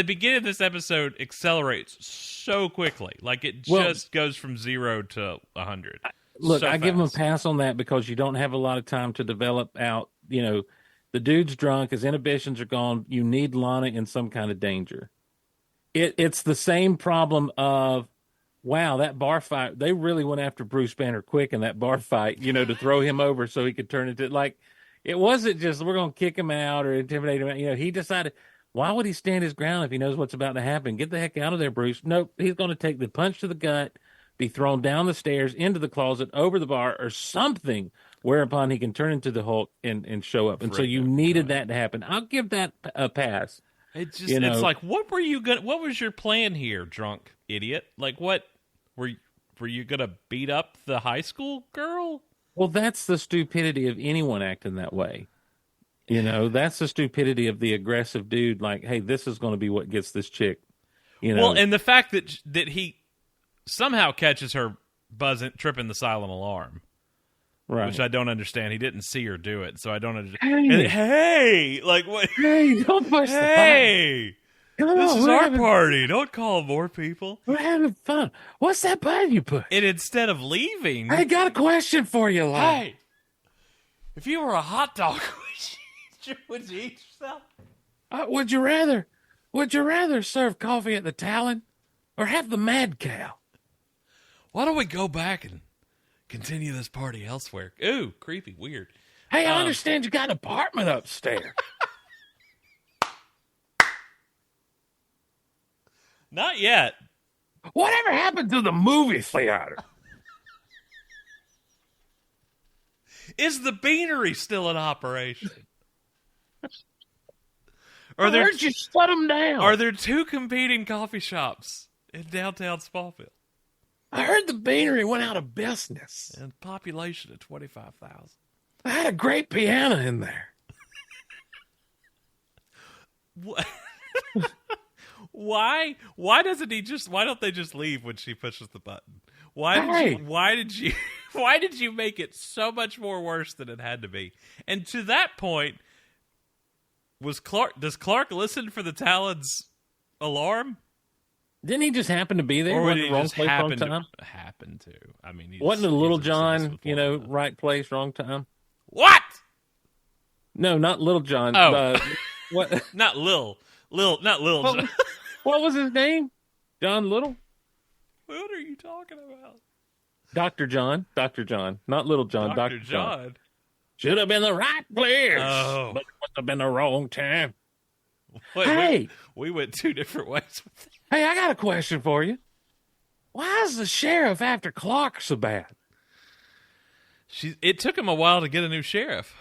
beginning of this episode accelerates so quickly. Like it just goes from 0 to 100. Look, so I give him a pass on that because you don't have a lot of time to develop out, the dude's drunk, his inhibitions are gone. You need Lana in some kind of danger. It's the same problem of, wow, that bar fight, they really went after Bruce Banner quick in that bar fight, to throw him over so he could turn into, like, it wasn't just, we're going to kick him out or intimidate him. He decided, why would he stand his ground if he knows what's about to happen? Get the heck out of there, Bruce. Nope, he's going to take the punch to the gut, be thrown down the stairs, into the closet, over the bar, or something, whereupon he can turn into the Hulk and show up. And so you needed that to happen. I'll give that a pass. It's just, it's like, what was your plan here, drunk idiot? Like, what, were you going to beat up the high school girl? Well, that's the stupidity of anyone acting that way. That's the stupidity of the aggressive dude. Like, hey, this is going to be what gets this chick. Well, and the fact that he somehow catches her tripping the silent alarm, right? Which I don't understand. He didn't see her do it, so I don't understand. Hey, like what? Hey, don't push the button. This is our party. Don't call more people. We're having fun. What's that button you put? And instead of leaving, I got a question for you, Lon. Hey, if you were a hot dog, would you eat yourself? Would you rather serve coffee at the Talon or have the Mad Cow? Why don't we go back and continue this party elsewhere? Ooh, creepy, weird. Hey, I understand you got an apartment upstairs. Not yet. Whatever happened to the movie theater? Is the beanery still in operation? I heard you shut them down. Are there two competing coffee shops in downtown Smallville? I heard the beanery went out of business. And population of 25,000. I had a great piano in there. What? Why don't they just leave when she pushes the button? Why did you make it so much more worse than it had to be? And to that point, does Clark listen for the Talon's alarm? Didn't he just happen to be there? Or did he just happen to? I mean, wasn't it Little John, right place, wrong time? What? No, not Little John. Oh. What? Not Lil. Not Lil John. What was his name? John Little? What are you talking about? Dr. John. Not Little John. Dr. John. Should have been the right place. Oh. But it must have been the wrong time. Wait, hey. We went two different ways with that. Hey, I got a question for you. Why is the sheriff after Clark so bad? It took him a while to get a new sheriff.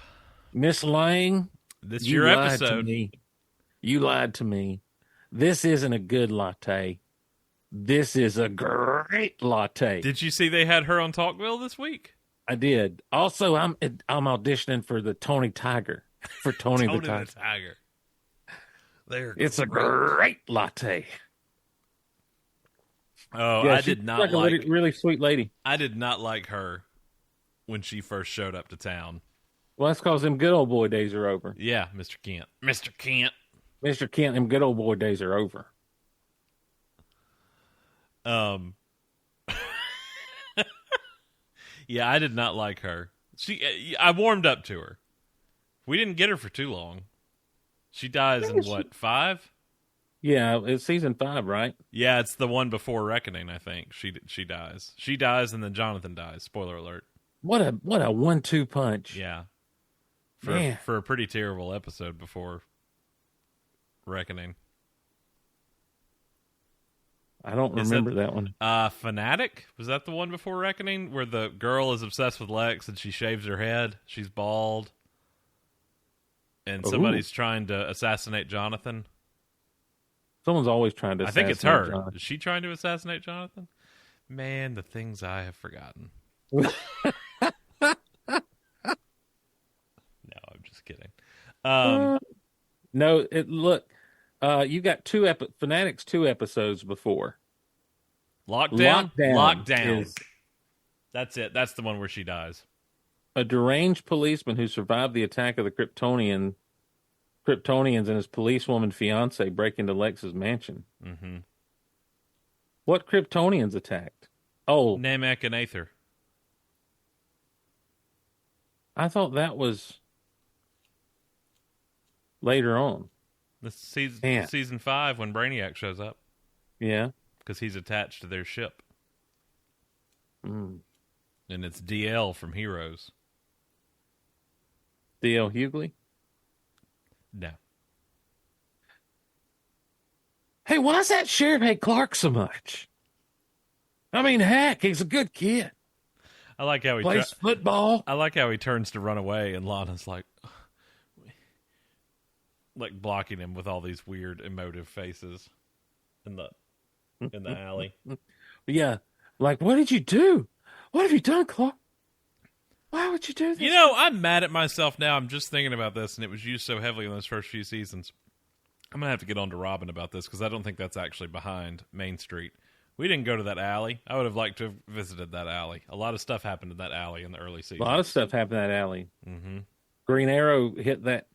Miss Lang, this is your episode. You lied to me. This isn't a good latte. This is a great latte. Did you see they had her on Talkville this week? I did. Also, I'm auditioning for the Tony Tiger. For Tony the Tiger. It's a great latte. Oh, yeah, I did not like a really sweet lady. I did not like her when she first showed up to town. Well, that's because them good old boy days are over. Yeah, Mr. Kent. Mr. Kent, them good old boy days are over. Yeah, I did not like her. I warmed up to her. We didn't get her for too long. She dies in what, 5? Yeah, it's season 5, right? Yeah, it's the one before Reckoning. I think she dies. She dies, and then Jonathan dies. Spoiler alert. What a 1-2 punch. Yeah, for a pretty terrible episode before Reckoning. I don't remember that one. Fanatic? Was that the one before Reckoning? Where the girl is obsessed with Lex and she shaves her head. She's bald. And somebody's trying to assassinate Jonathan. Someone's always trying to assassinate I think it's her. Jonathan. Is she trying to assassinate Jonathan? Man, the things I have forgotten. No, I'm just kidding. No, you got Fanatic's 2 episodes before. Lockdown. That's it. That's the one where she dies. A deranged policeman who survived the attack of the Kryptonians and his policewoman fiance break into Lex's mansion. Mm-hmm. What Kryptonians attacked? Oh, Namek and Aether. I thought that was later on. This season 5 when Brainiac shows up. Yeah. Because he's attached to their ship. Mm. And it's DL from Heroes. D.L. Hughley? No. Hey, why does that sheriff hate Clark so much? I mean, heck, he's a good kid. I like how he plays football. I like how he turns to run away, and Lana's like blocking him with all these weird emotive faces in the alley. Yeah, like, what did you do? What have you done, Clark? Why would you do this? You know, I'm mad at myself now. I'm just thinking about this, and it was used so heavily in those first few seasons. I'm going to have to get on to Robin about this, because I don't think that's actually behind Main Street. We didn't go to that alley. I would have liked to have visited that alley. A lot of stuff happened in that alley in the early seasons. A lot of stuff happened in that alley. Mm-hmm. Green Arrow hit that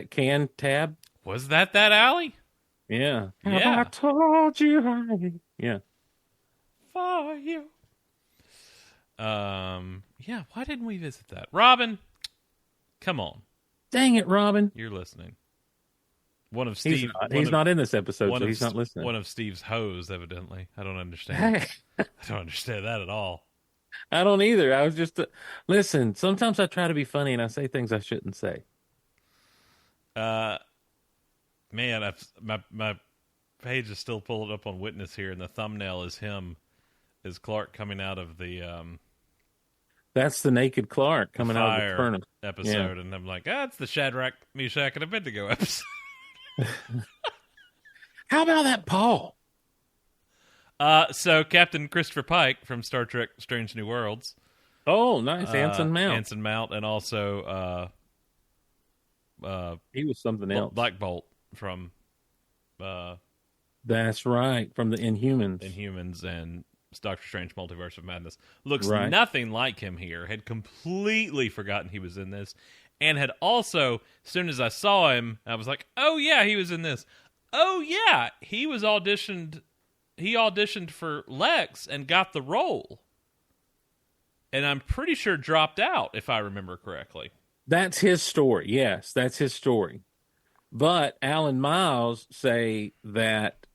can tab. Was that alley? Yeah. Yeah. Have I told you? Yeah. For you. Yeah, why didn't we visit that? Robin, come on. Dang it, Robin. You're listening. One of Steve. He's not in this episode, so he's not listening. One of Steve's hoes, evidently. I don't understand. I don't understand that at all. I don't either. I was just listen. Sometimes I try to be funny and I say things I shouldn't say. Man, my page is still pulled up on Witness here, and the thumbnail is Clark coming out of the That's the naked Clark coming out of the furnace episode, yeah. And I'm like, it's the Shadrach, Meshach, and Abednego episode. How about that Paul? So Captain Christopher Pike from Star Trek Strange New Worlds. Oh, nice. Anson Mount. Anson Mount, and also he was something else. Black Bolt from that's right, from the Inhumans. Inhumans and Doctor Strange Multiverse of Madness. Looks nothing like him here. Had completely forgotten he was in this. And had also, as soon as I saw him, I was like, oh yeah, he was in this. Oh yeah, he auditioned for Lex and got the role. And I'm pretty sure dropped out, if I remember correctly. That's his story. Yes, that's his story. But Alan Miles say that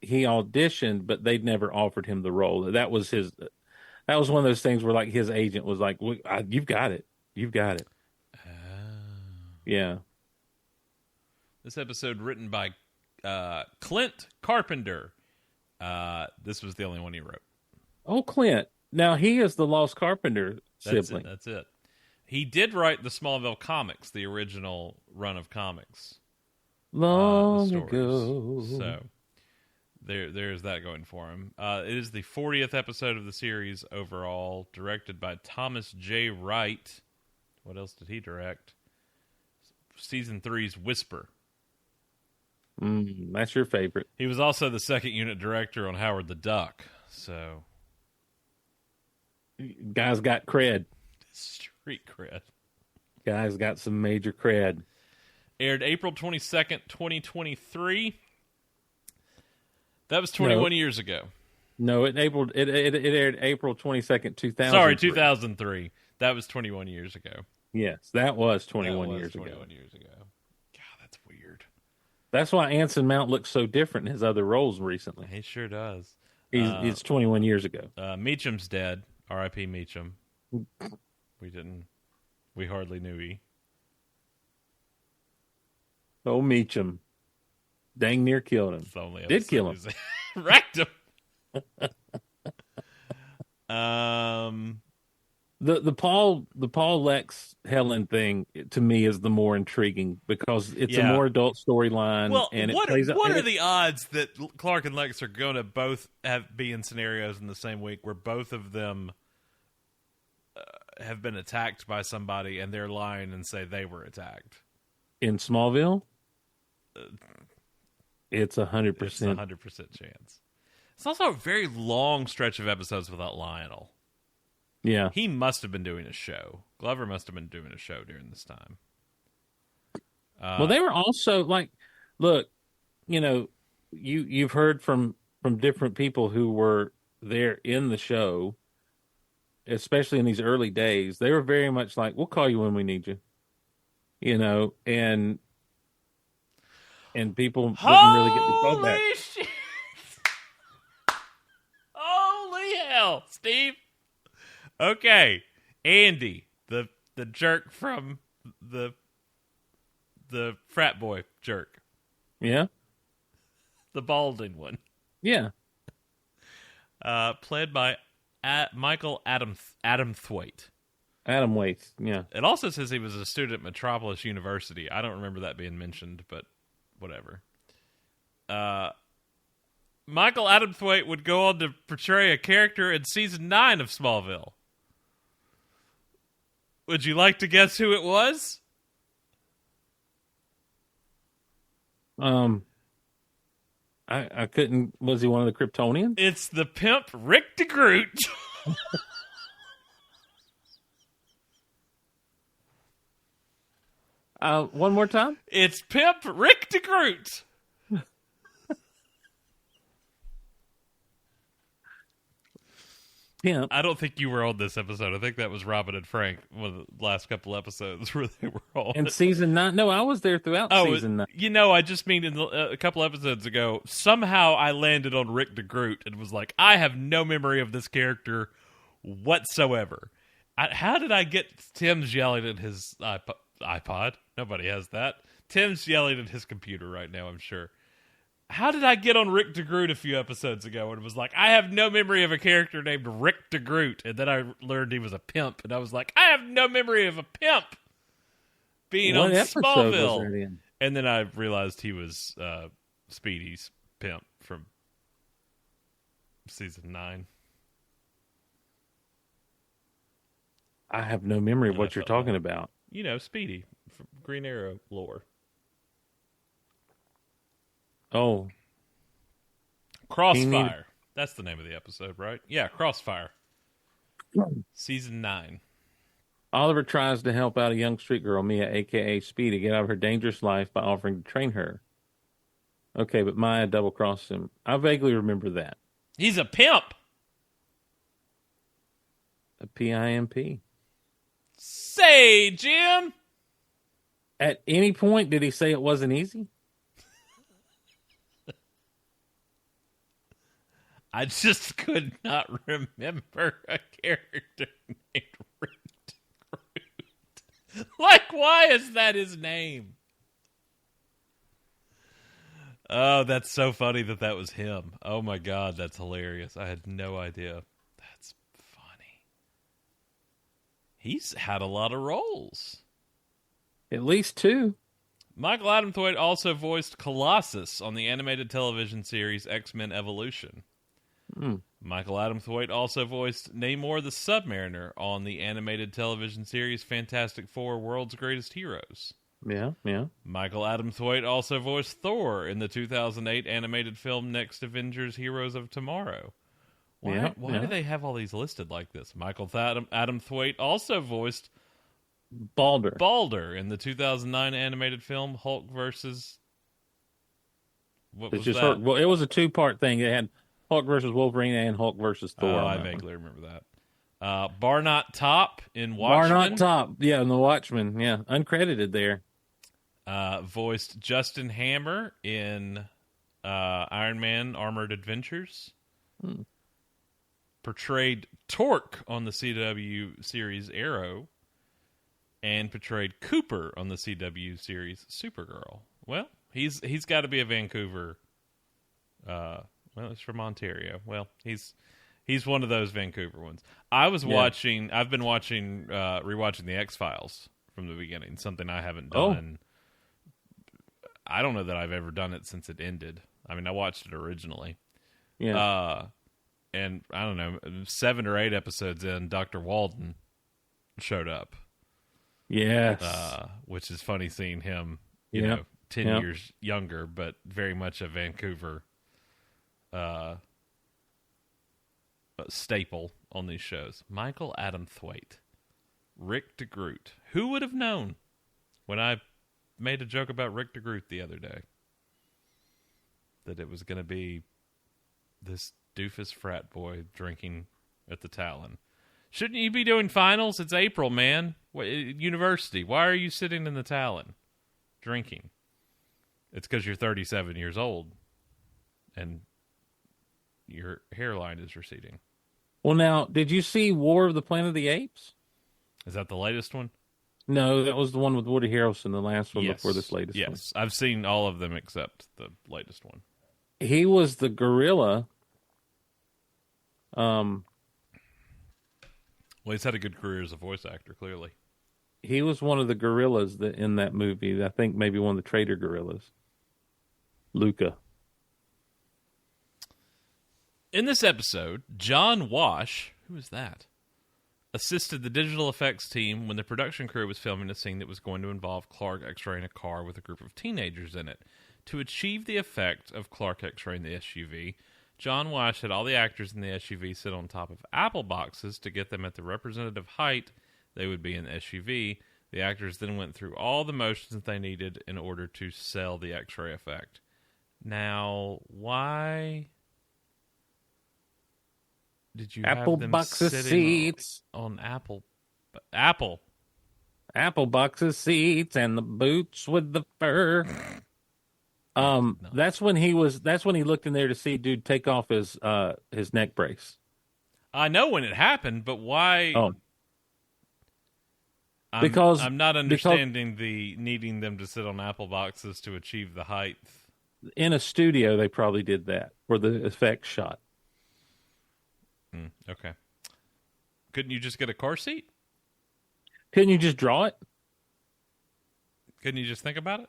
he auditioned, but they'd never offered him the role. That was one of those things where like his agent was like, you've got it. You've got it. Yeah. This episode written by Clint Carpenter. This was the only one he wrote. Oh, Clint. Now, he is the Lost Carpenter sibling. That's it. He did write the Smallville comics, the original run of comics. Long ago. So, there's that going for him. It is the 40th episode of the series overall, directed by Thomas J. Wright. What else did he direct? Season 3's Whisper. That's your favorite. He was also the second unit director on Howard the Duck. So, guy's got cred. Street cred. Guy's got some major cred. Aired April 22nd, 2023. That was 21 years ago. No, it aired April 22nd, 2000. Sorry, 2003. That was 21 years ago. Yes, that was 21 years ago. 21 years ago. God, that's weird. That's why Anson Mount looks so different in his other roles recently. He sure does. It's 21 years ago. Meacham's dead. R.I.P. Meacham. We hardly knew he. Oh, Meacham. Dang near killed him. It's the only Did kill him. Wrecked him. The Paul Lex Helen thing to me is the more intriguing because it's a more adult storyline. Well, and what are the odds that Clark and Lex are going to both be in scenarios in the same week where both of them have been attacked by somebody and they're lying and say they were attacked? In Smallville, it's 100%. It's 100% chance. It's also a very long stretch of episodes without Lionel. Yeah. He must have been doing a show. Glover must have been doing a show during this time. Well, they were also like, look, you've heard from different people who were there in the show, especially in these early days. They were very much like, we'll call you when we need you, and people didn't really get the call back. Holy shit! Holy hell, Steve! Okay, Andy, the jerk from the frat boy jerk. Yeah, the balding one. Yeah, played by Michael Adamthwaite. Adam Waits. Yeah. It also says he was a student at Metropolis University. I don't remember that being mentioned, but whatever. Michael Adamthwaite would go on to portray a character in season 9 of Smallville. Would you like to guess who it was? I couldn't. Was he one of the Kryptonians? It's the pimp Rick DeGroot. One more time. It's pimp Rick DeGroot. Pimp. I don't think you were on this episode. I think that was Robin and Frank, one of the last couple episodes where they were on. In season 9? No, I was there throughout season 9. I just mean in a couple episodes ago, somehow I landed on Rick DeGroot and was like, I have no memory of this character whatsoever. How did I get Tim's yelling at his iPod? Nobody has that. Tim's yelling at his computer right now, I'm sure. How did I get on Rick DeGroot a few episodes ago and was like, I have no memory of a character named Rick DeGroot, and then I learned he was a pimp, and I was like, I have no memory of a pimp being on Smallville. And then I realized he was Speedy's pimp from season 9. I have no memory of what you're talking about. Speedy from Green Arrow lore. Oh. Crossfire. That's the name of the episode, right? Yeah, Crossfire. Season 9. Oliver tries to help out a young street girl, Mia, a.k.a. Speedy, get out of her dangerous life by offering to train her. Okay, but Maya double-crossed him. I vaguely remember that. He's a pimp! A P-I-M-P. Say, Jim! At any point, did he say it wasn't easy? I just could not remember a character named Rick DeGroot. Like, why is that his name? Oh, that's so funny that was him. Oh my God, that's hilarious. I had no idea. That's funny. He's had a lot of roles. At least 2. Michael Adamthwaite also voiced Colossus on the animated television series X-Men Evolution. Michael Adamthwaite also voiced Namor the Submariner on the animated television series Fantastic Four: World's Greatest Heroes. Yeah. Michael Adamthwaite also voiced Thor in the 2008 animated film Next Avengers: Heroes of Tomorrow. Why do they have all these listed like this? Michael Adamthwaite also voiced Balder in the 2009 animated film Hulk versus... What was that? Well, it was a 2-part thing. They had Hulk versus Wolverine and Hulk versus Thor. Oh, I vaguely remember that. Barnott Top in Watchmen. Barnott Top, yeah, in The Watchmen, yeah. Uncredited there. Voiced Justin Hammer in Iron Man Armored Adventures. Portrayed Torque on the CW series Arrow. And portrayed Cooper on the CW series Supergirl. Well, he's got to be a Vancouver Well, he's from Ontario. Well, he's one of those Vancouver ones. I've been rewatching the X-Files from the beginning, something I haven't done. I don't know that I've ever done it since it ended. I mean, I watched it originally. Yeah. And I don't know, 7 or 8 episodes in, Dr. Walden showed up. Yes. Which is funny seeing him, you know, 10 years younger, but very much a Vancouver staple on these shows. Michael Adam Thwaite. Rick DeGroot. Who would have known when I made a joke about Rick DeGroot the other day that it was going to be this doofus frat boy drinking at the Talon? Shouldn't you be doing finals? It's April, man. University. Why are you sitting in the Talon drinking? It's because you're 37 years old and your hairline is receding. Well, now, did you see War of the Planet of the Apes? Is that the latest one? No, that was the one with Woody Harrelson, the last one before this latest one. Yes, I've seen all of them except the latest one. He was the gorilla. Well, he's had a good career as a voice actor, clearly. He was one of the gorillas in that movie. I think maybe one of the traitor gorillas. Luca. In this episode, John Wash, who is that, assisted the digital effects team when the production crew was filming a scene that was going to involve Clark x-raying a car with a group of teenagers in it. To achieve the effect of Clark x-raying the SUV, John Wash had all the actors in the SUV sit on top of apple boxes to get them at the representative height they would be in the SUV. The actors then went through all the motions that they needed in order to sell the x-ray effect. Now, why did you apple have them boxes sitting seats on apple boxes seats and the boots with the fur? No. That's when he looked in there to see dude take off his neck brace. I know when it happened, but why? Oh, I'm not understanding the needing them to sit on apple boxes to achieve the height. In a studio, they probably did that for the effects shot. Okay. Couldn't you just get a car seat? Couldn't you just draw it? Couldn't you just think about it?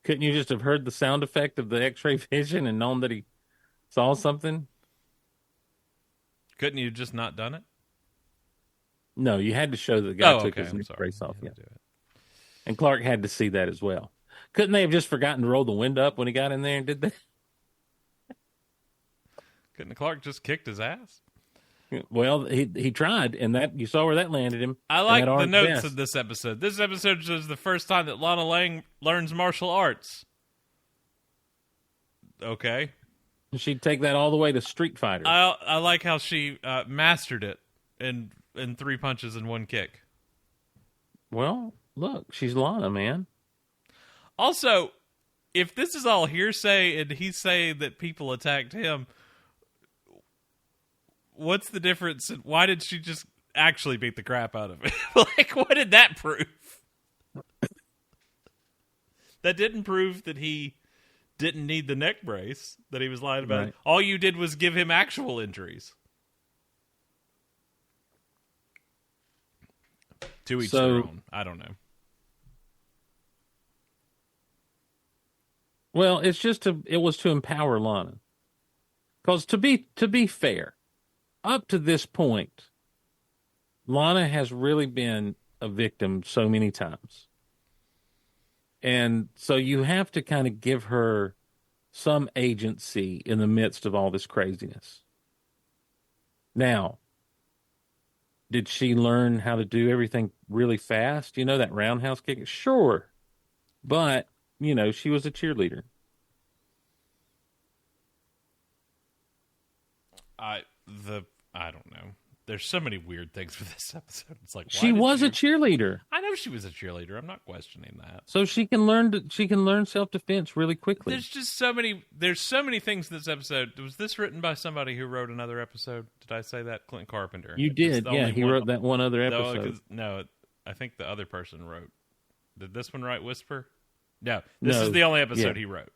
Couldn't you just have heard the sound effect of the X-ray vision and known that he saw something? Couldn't you have just not done it? No, you had to show that the guy took okay. his neck brace off. Yeah. Do it. And Clark had to see that as well. Couldn't they have just forgotten to roll the window up when he got in there and did that? Couldn't Clark just kicked his ass? Well, he tried, and that you saw where that landed him. I like the notes of this episode. This episode is the first time that Lana Lang learns martial arts. Okay. She'd take that all the way to Street Fighter. I like how she mastered it in 3 punches and 1 kick. Well, look, she's Lana, man. Also, if this is all hearsay and he's saying that people attacked him, what's the difference? Why did she just actually beat the crap out of him? Like, what did that prove? That didn't prove that he didn't need the neck brace that he was lying about. Right. All you did was give him actual injuries. To each their own. I don't know. Well, it was to empower Lana. Because to be fair, up to this point, Lana has really been a victim so many times. And so you have to kind of give her some agency in the midst of all this craziness. Now, did she learn how to do everything really fast? You know, that roundhouse kick? Sure. But, you know, she was a cheerleader. I don't know. There's so many weird things with this episode. It's like she was a cheerleader. I know she was a cheerleader. I'm not questioning that. So she can learn self-defense really quickly. There's just so many things in this episode. Was this written by somebody who wrote another episode? Did I say that? Clint Carpenter. You did, yeah. He wrote that one other episode. No, I think the other person wrote. Did this one write Whisper? No, this is the only episode he wrote.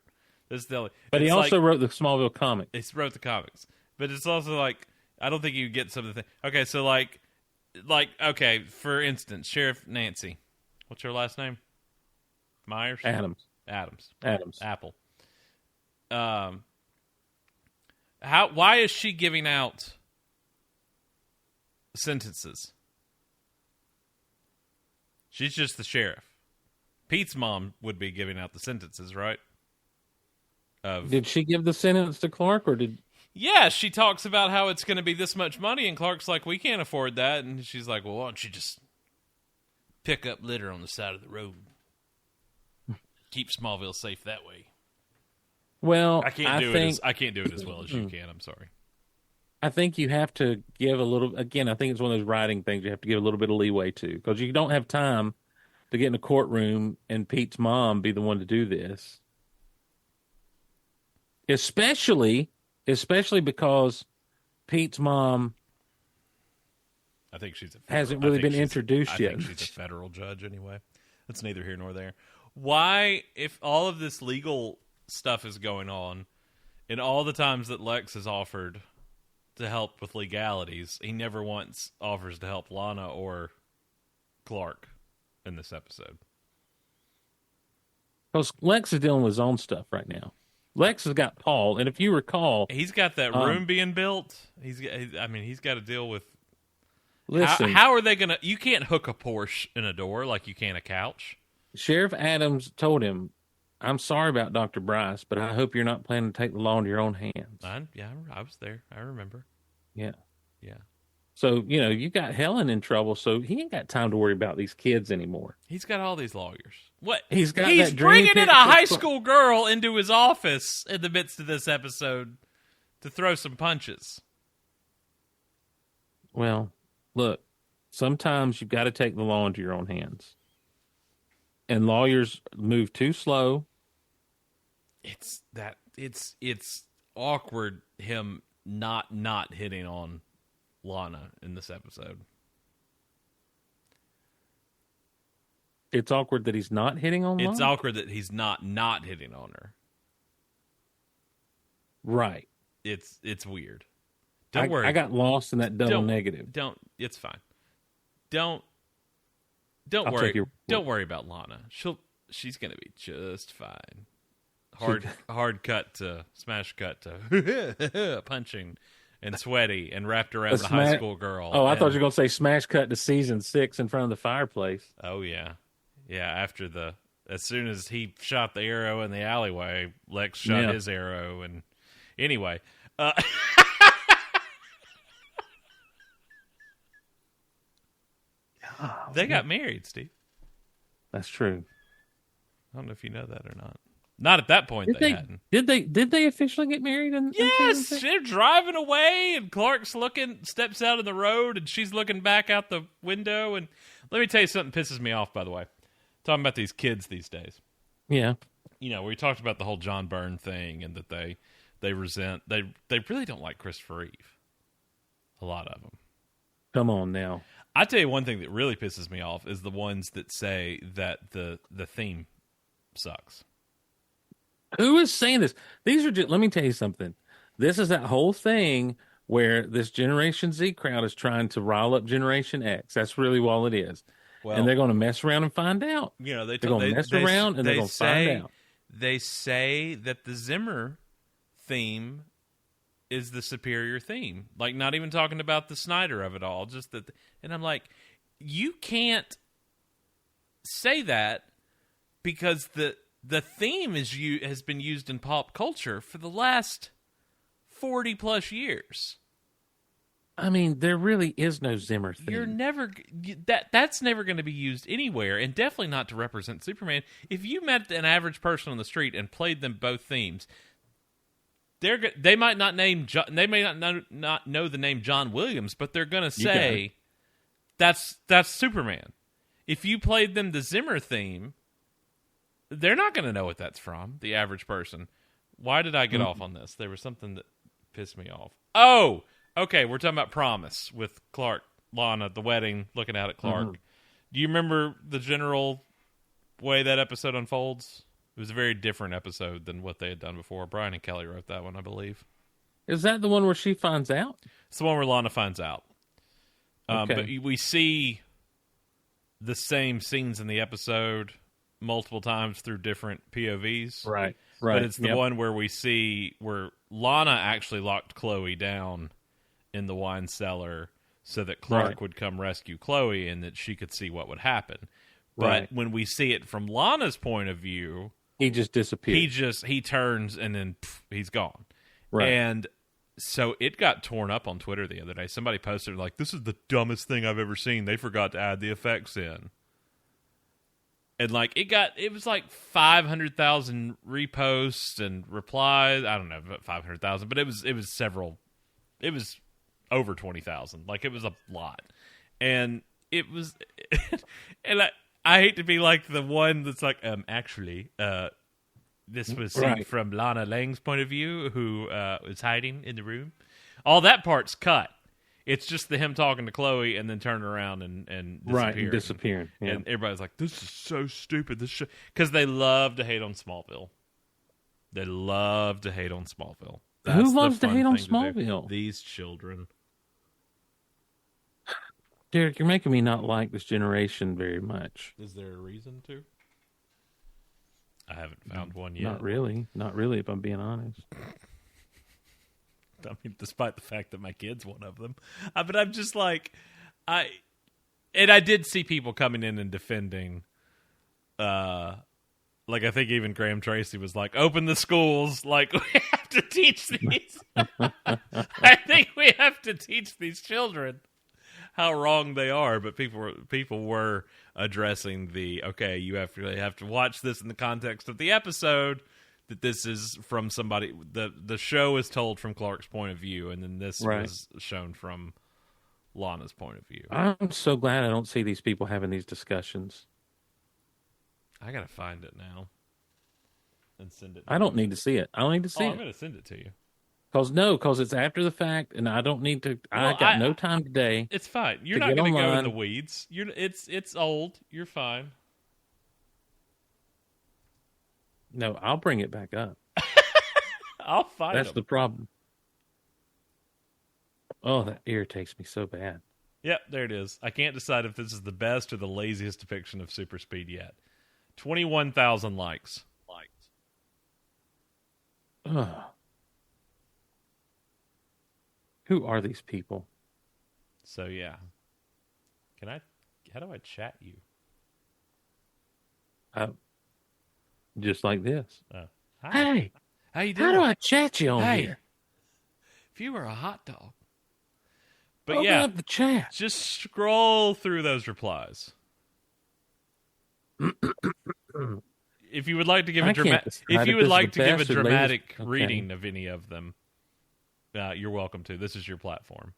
This is the only. But he it's also like, wrote the Smallville comic. He wrote the comics, but it's also like I don't think you get some of the thing. Okay, so like okay, for instance, Sheriff Nancy, what's her last name? Myers. Adams. Apple. Why is she giving out sentences? She's just the sheriff. Pete's mom would be giving out the sentences, right? Did she give the sentence to Clark, or did? Yeah, she talks about how it's going to be this much money, and Clark's like, "We can't afford that," and she's like, "Well, why don't you just pick up litter on the side of the road? Keep Smallville safe that way." Well, I can't do it as well as you can. I'm sorry. I think you have to give a little. Again, I think it's one of those writing things you have to give a little bit of leeway to, because you don't have time to get in a courtroom and Pete's mom be the one to do this. Especially because Pete's mom, I think she's hasn't really been introduced yet. I think she's a federal judge anyway. That's neither here nor there. Why, if all of this legal stuff is going on, and all the times that Lex has offered to help with legalities, he never once offers to help Lana or Clark in this episode? Because Lex is dealing with his own stuff right now. Lex has got Paul, and if you recall, he's got that room being built. He's got to deal with. Listen, how are they going to? You can't hook a Porsche in a door like you can a couch. Sheriff Adams told him, "I'm sorry about Dr. Bryce, but I hope you're not planning to take the law into your own hands." I was there. I remember. Yeah. Yeah. So, you got Helen in trouble, so he ain't got time to worry about these kids anymore. He's got all these lawyers. What? He's bringing in a high school girl into his office in the midst of this episode to throw some punches. Well, look, sometimes you've got to take the law into your own hands. And lawyers move too slow. It's awkward him not hitting on Lana in this episode. It's awkward that he's not hitting on Lana? It's awkward that he's not hitting on her. Right. It's weird. Don't worry. I got lost in that double negative. It's fine. Don't worry. Don't worry about Lana. She's going to be just fine. Hard cut to smash cut to punching and sweaty and wrapped around the high school girl. Oh, I thought you were going to say smash cut to season 6 in front of the fireplace. Oh yeah. Yeah, as soon as he shot the arrow in the alleyway, Lex shot his arrow, and anyway, they got married, Steve. That's true. I don't know if you know that or not. Not at that point they hadn't. Did they officially get married? Yes, they're driving away, and Clark's steps out in the road, and she's looking back out the window. And let me tell you something pisses me off, by the way. Talking about these kids these days. Yeah. We talked about the whole John Byrne thing, and that they resent. They really don't like Christopher Reeve. A lot of them. Come on now. I tell you one thing that really pisses me off is the ones that say that the theme sucks. Who is saying this? These are just, let me tell you something. This is that whole thing where this Generation Z crowd is trying to rile up Generation X. That's really all it is. Well, and they're going to mess around and find out. They're going to mess around and they're going to find out. They say that the Zimmer theme is the superior theme. Like, not even talking about the Snyder of it all. Just that, and I'm like, you can't say that because the theme has been used in pop culture for the last 40 plus years. I mean, there really is no Zimmer theme. That's never going to be used anywhere, and definitely not to represent Superman. If you met an average person on the street and played them both themes, they might not know the name John Williams, but they're going to say that's Superman. If you played them the Zimmer theme, they're not going to know what that's from, the average person. Why did I get off on this? There was something that pissed me off. Oh, okay, we're talking about Promise with Clark, Lana, the wedding, looking out at Clark. Do you remember the general way that episode unfolds? It was a very different episode than what they had done before. Brian and Kelly wrote that one, I believe. Is that the one where she finds out? It's the one where Lana finds out. Okay. But we see the same scenes in the episode multiple times through different POVs. Right. But it's the one where we see where Lana actually locked Chloe down in the wine cellar so that Clark would come rescue Chloe and that she could see what would happen. But when we see it from Lana's point of view, he just disappears. He turns and then he's gone. Right. And so it got torn up on Twitter the other day. Somebody posted like, "This is the dumbest thing I've ever seen. They forgot to add the effects in." And like it was like 500,000 reposts and replies. I don't know about 500,000, but it was several. It was over 20,000. Like it was a lot, and it was. And I hate to be like the one that's like, actually, this was seen from Lana Lang's point of view, who was hiding in the room. All that part's cut. It's just him talking to Chloe and then turning around and disappearing. Yeah. And everybody's like, "This is so stupid." Because they love to hate on Smallville. They love to hate on Smallville. Who loves to hate on Smallville? These children. Derek, you're making me not like this generation very much. Is there a reason to? I haven't found one yet. Not really, if I'm being honest. I mean, despite the fact that my kid's one of them. But I'm just like, I did see people coming in and defending, like I think even Graham Tracy was like, "Open the schools, like we have to teach these." I think we have to teach these children how wrong they are. But people were addressing you have to watch this in the context of the episode. That this is from somebody. The show is told from Clark's point of view, and then this was shown from Lana's point of view. I'm so glad I don't see these people having these discussions. I gotta find it now and send it. I don't need to see it. I don't need to see it. I'm gonna send it to you. Because it's after the fact, and I don't need to. I got no time today. It's fine. You're not gonna go in the weeds. It's old. You're fine. No, I'll bring it back up. I'll find That's the problem. Oh, that irritates me so bad. Yep, there it is. I can't decide if this is the best or the laziest depiction of super speed yet. 21,000 likes. Ugh. Who are these people? So, yeah. How do I chat you? Just like this. Hi. Hey, how you doing? How do I chat you on here? If you were a hot dog. But Open up the chat. Just scroll through those replies. If you would like to give a dramatic reading of any of them, you're welcome to. This is your platform.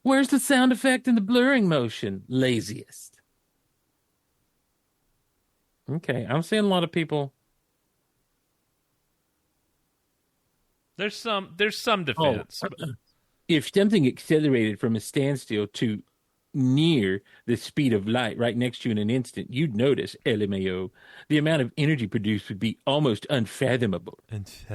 Where's the sound effect and the blurring motion? Laziest. Okay, I'm seeing a lot of people. There's some defense. If something accelerated from a standstill to near the speed of light right next to you in an instant, you'd notice, LMAO, the amount of energy produced would be almost unfathomable. But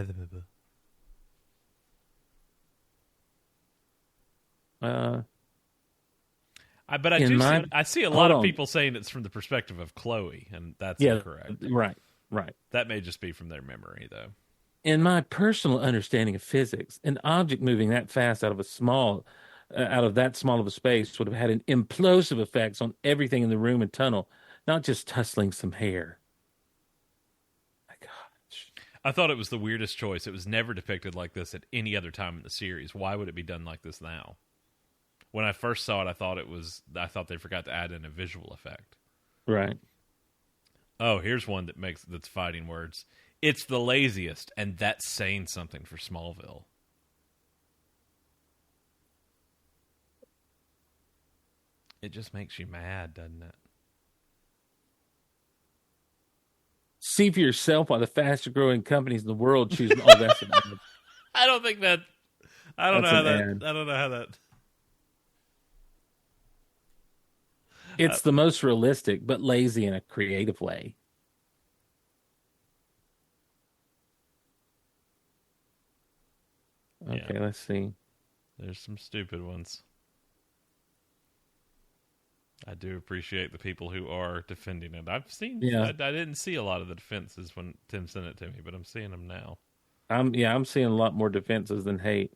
I see a lot of people saying it's from the perspective of Chloe, and that's incorrect. Right. That may just be from their memory, though. In my personal understanding of physics, an object moving that fast out of that small of a space would have had an implosive effects on everything in the room and tunnel, not just tussling some hair. My gosh. I thought it was the weirdest choice. It was never depicted like this at any other time in the series. Why would it be done like this now? When I first saw it, I thought they forgot to add in a visual effect. Right. Oh, here's one that's fighting words. It's the laziest, and that's saying something for Smallville. It just makes you mad, doesn't it? See for yourself why the fastest growing companies in the world choose. Oh, that's an ad. I don't think that. I don't know how that. It's the most realistic, but lazy in a creative way. Okay, let's see. There's some stupid ones. I do appreciate the people who are defending it. I've seen. Yeah. I didn't see a lot of the defenses when Tim sent it to me, but I'm seeing them now. I'm seeing a lot more defenses than hate.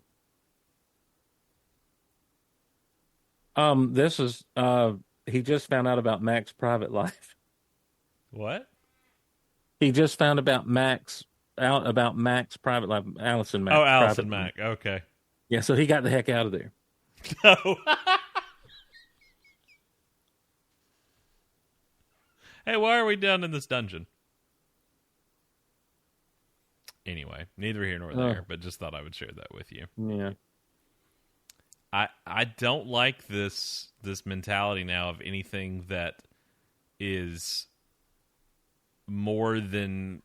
This is he just found out about Mac's private life. What? He just found about Mac's private life. Allison Mack. Oh, Allison Mack. Okay. Yeah, so he got the heck out of there. No. Hey, why are we down in this dungeon? Anyway, neither here nor there, but just thought I would share that with you. Yeah. I don't like this mentality now of anything that is more than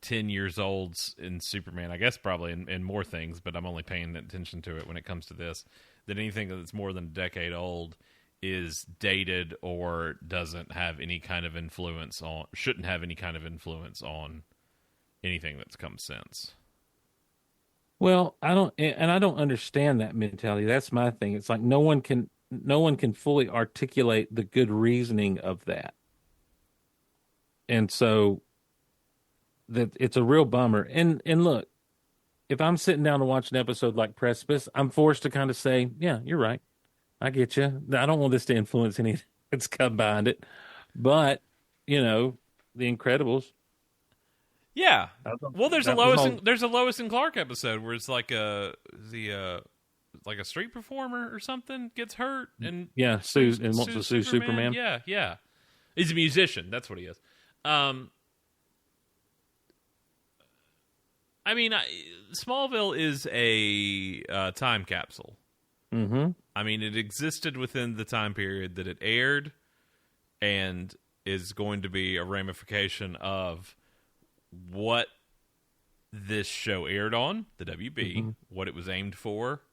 10 years old in Superman. I guess probably in more things, but I'm only paying attention to it when it comes to this. That anything that's more than a decade old is dated or doesn't have any kind of influence on, shouldn't have any kind of influence on anything that's come since. Well, I don't understand that mentality. That's my thing. It's like no one can fully articulate the good reasoning of that. And so that it's a real bummer. And look, if I'm sitting down to watch an episode like Precipice, I'm forced to kind of say, yeah, you're right. I get you. I don't want this to influence anything that's come behind it. But, The Incredibles. Yeah. Well, there's a Lois and Clark episode where it's like a street performer or something gets hurt and wants to sue Superman. Yeah. He's a musician. That's what he is. Smallville is a time capsule. Mm-hmm. I mean, it existed within the time period that it aired and is going to be a ramification of what this show aired on, the WB, what it was aimed for.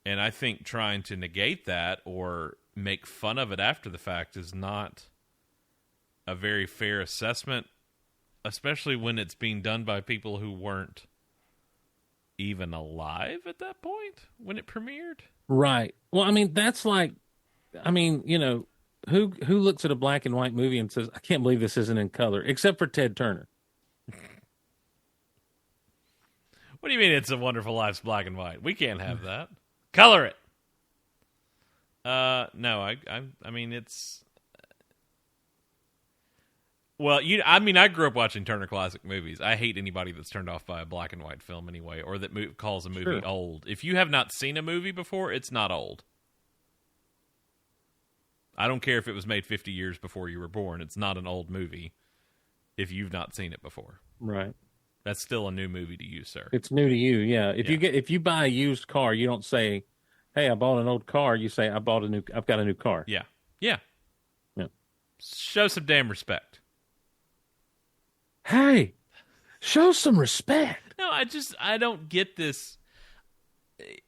And I think trying to negate that or make fun of it after the fact is not a very fair assessment, especially when it's being done by people who weren't even alive at that point when it premiered. Right. Well, I mean, that's like, who looks at a black and white movie and says, I can't believe this isn't in color, except for Ted Turner. What do you mean It's a Wonderful Life's black and white? We can't have that. Color it. No, I mean, it's... Well, I grew up watching Turner Classic Movies. I hate anybody that's turned off by a black and white film anyway, or that calls a movie old. If you have not seen a movie before, it's not old. I don't care if it was made 50 years before you were born. It's not an old movie if you've not seen it before. Right. That's still a new movie to you, sir. It's new to you, yeah. If you buy a used car, you don't say, "Hey, I bought an old car." You say, I've got a new car." Yeah. Show some damn respect. Hey, show some respect. No, I don't get this.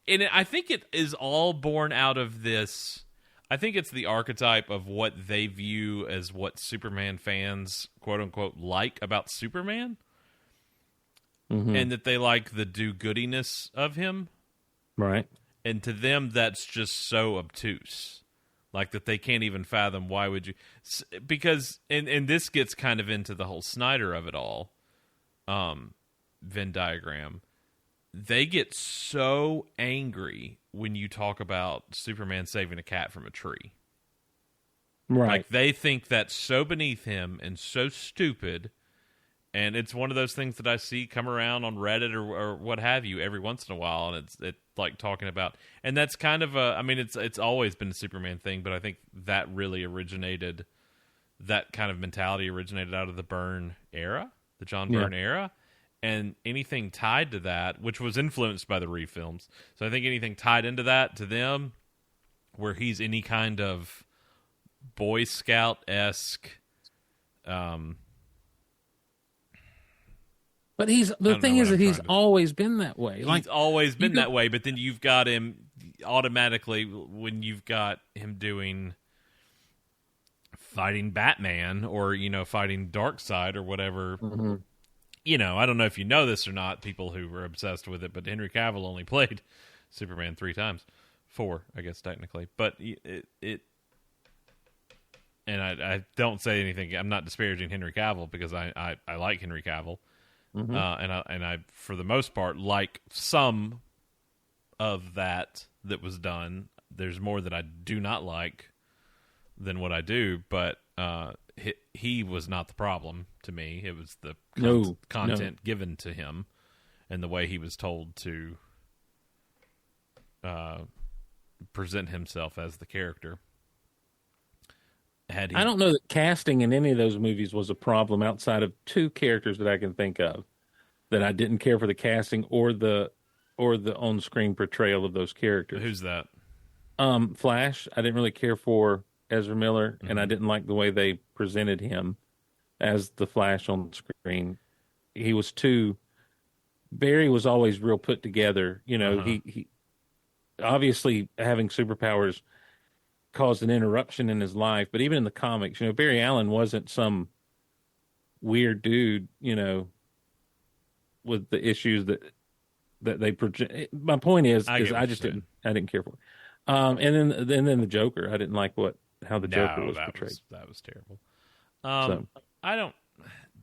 And I think it is all born out of this. I think it's the archetype of what they view as what Superman fans, quote unquote, like about Superman. Mm-hmm. And that they like the do-goodiness of him. Right. And to them, that's just so obtuse. Like that they can't even fathom why would you... Because, and this gets kind of into the whole Snyder of it all, Venn diagram. They get so angry when you talk about Superman saving a cat from a tree. Right. Like they think that's so beneath him and so stupid. And it's one of those things that I see come around on Reddit or what have you every once in a while, and it's like talking about, and that's kind of it's always been a Superman thing, but I think that really originated, that kind of mentality originated out of the Byrne era, the John Byrne era, and anything tied to that, which was influenced by the Reeve films. So I think anything tied into that to them, where he's any kind of Boy Scout-esque. But the thing is that he's always been that way. He's always been that way, but then you've got him automatically when you've got him doing fighting Batman or, fighting Darkseid or whatever. Mm-hmm. I don't know if you know this or not, people who were obsessed with it, but Henry Cavill only played Superman 3 times. 4, I guess, technically. But and I don't say anything. I'm not disparaging Henry Cavill because I like Henry Cavill. Mm-hmm. And I, for the most part, like some of that was done. There's more that I do not like than what I do, but he was not the problem to me. It was the content given to him and the way he was told to present himself as the character. I don't know that casting in any of those movies was a problem outside of 2 characters that I can think of that I didn't care for the casting or the on-screen portrayal of those characters. Who's that? Flash. I didn't really care for Ezra Miller, and I didn't like the way they presented him as the Flash on screen. He was Barry was always real put together. He obviously having superpowers caused an interruption in his life, but even in the comics, Barry Allen wasn't some weird dude, with the issues that they project. My point is I didn't care for it. And then the Joker, I didn't like how the Joker was portrayed. That was terrible.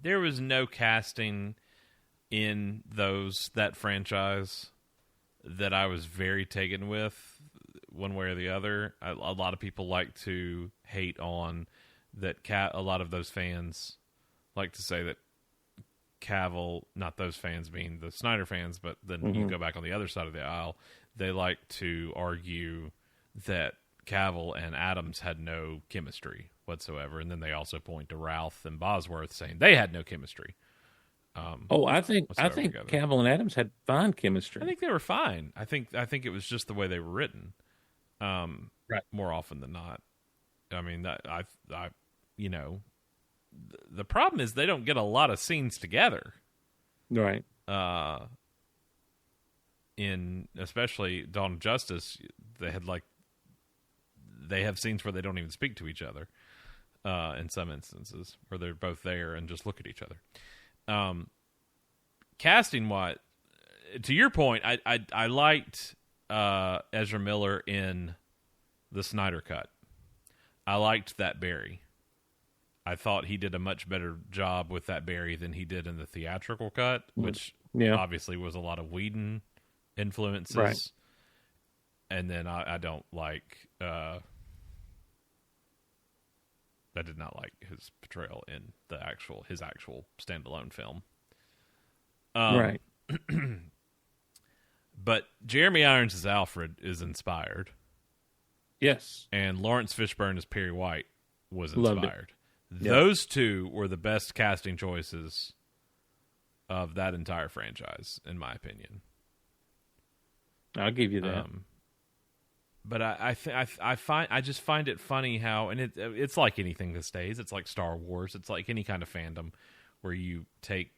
There was no casting in that franchise that I was very taken with one way or the other. A lot of people like to hate on that. A lot of those fans like to say that Cavill, not those fans being the Snyder fans, but then you go back on the other side of the aisle, they like to argue that Cavill and Adams had no chemistry whatsoever, and then they also point to Routh and Bosworth saying they had no chemistry. I think Cavill and Adams had fine chemistry. I think they were fine. I think it was just the way they were written. Right. More often than not. I mean, the problem is they don't get a lot of scenes together. Right. In especially Dawn of Justice, they have scenes where they don't even speak to each other. In some instances, where they're both there and just look at each other. Casting wise, to your point, I liked Ezra Miller in the Snyder Cut. I liked that Barry. I thought he did a much better job with that Barry than he did in the theatrical cut, which obviously was a lot of Whedon influences. Right. And then I don't like... I did not like his portrayal in his actual standalone film. Right. But Jeremy Irons as Alfred is inspired. Yes. And Lawrence Fishburne as Perry White was Loved inspired. Yep. Those two were the best casting choices of that entire franchise, in my opinion. I'll give you that. But I just find it funny how, and it's like anything these days. It's like Star Wars. It's like any kind of fandom where you take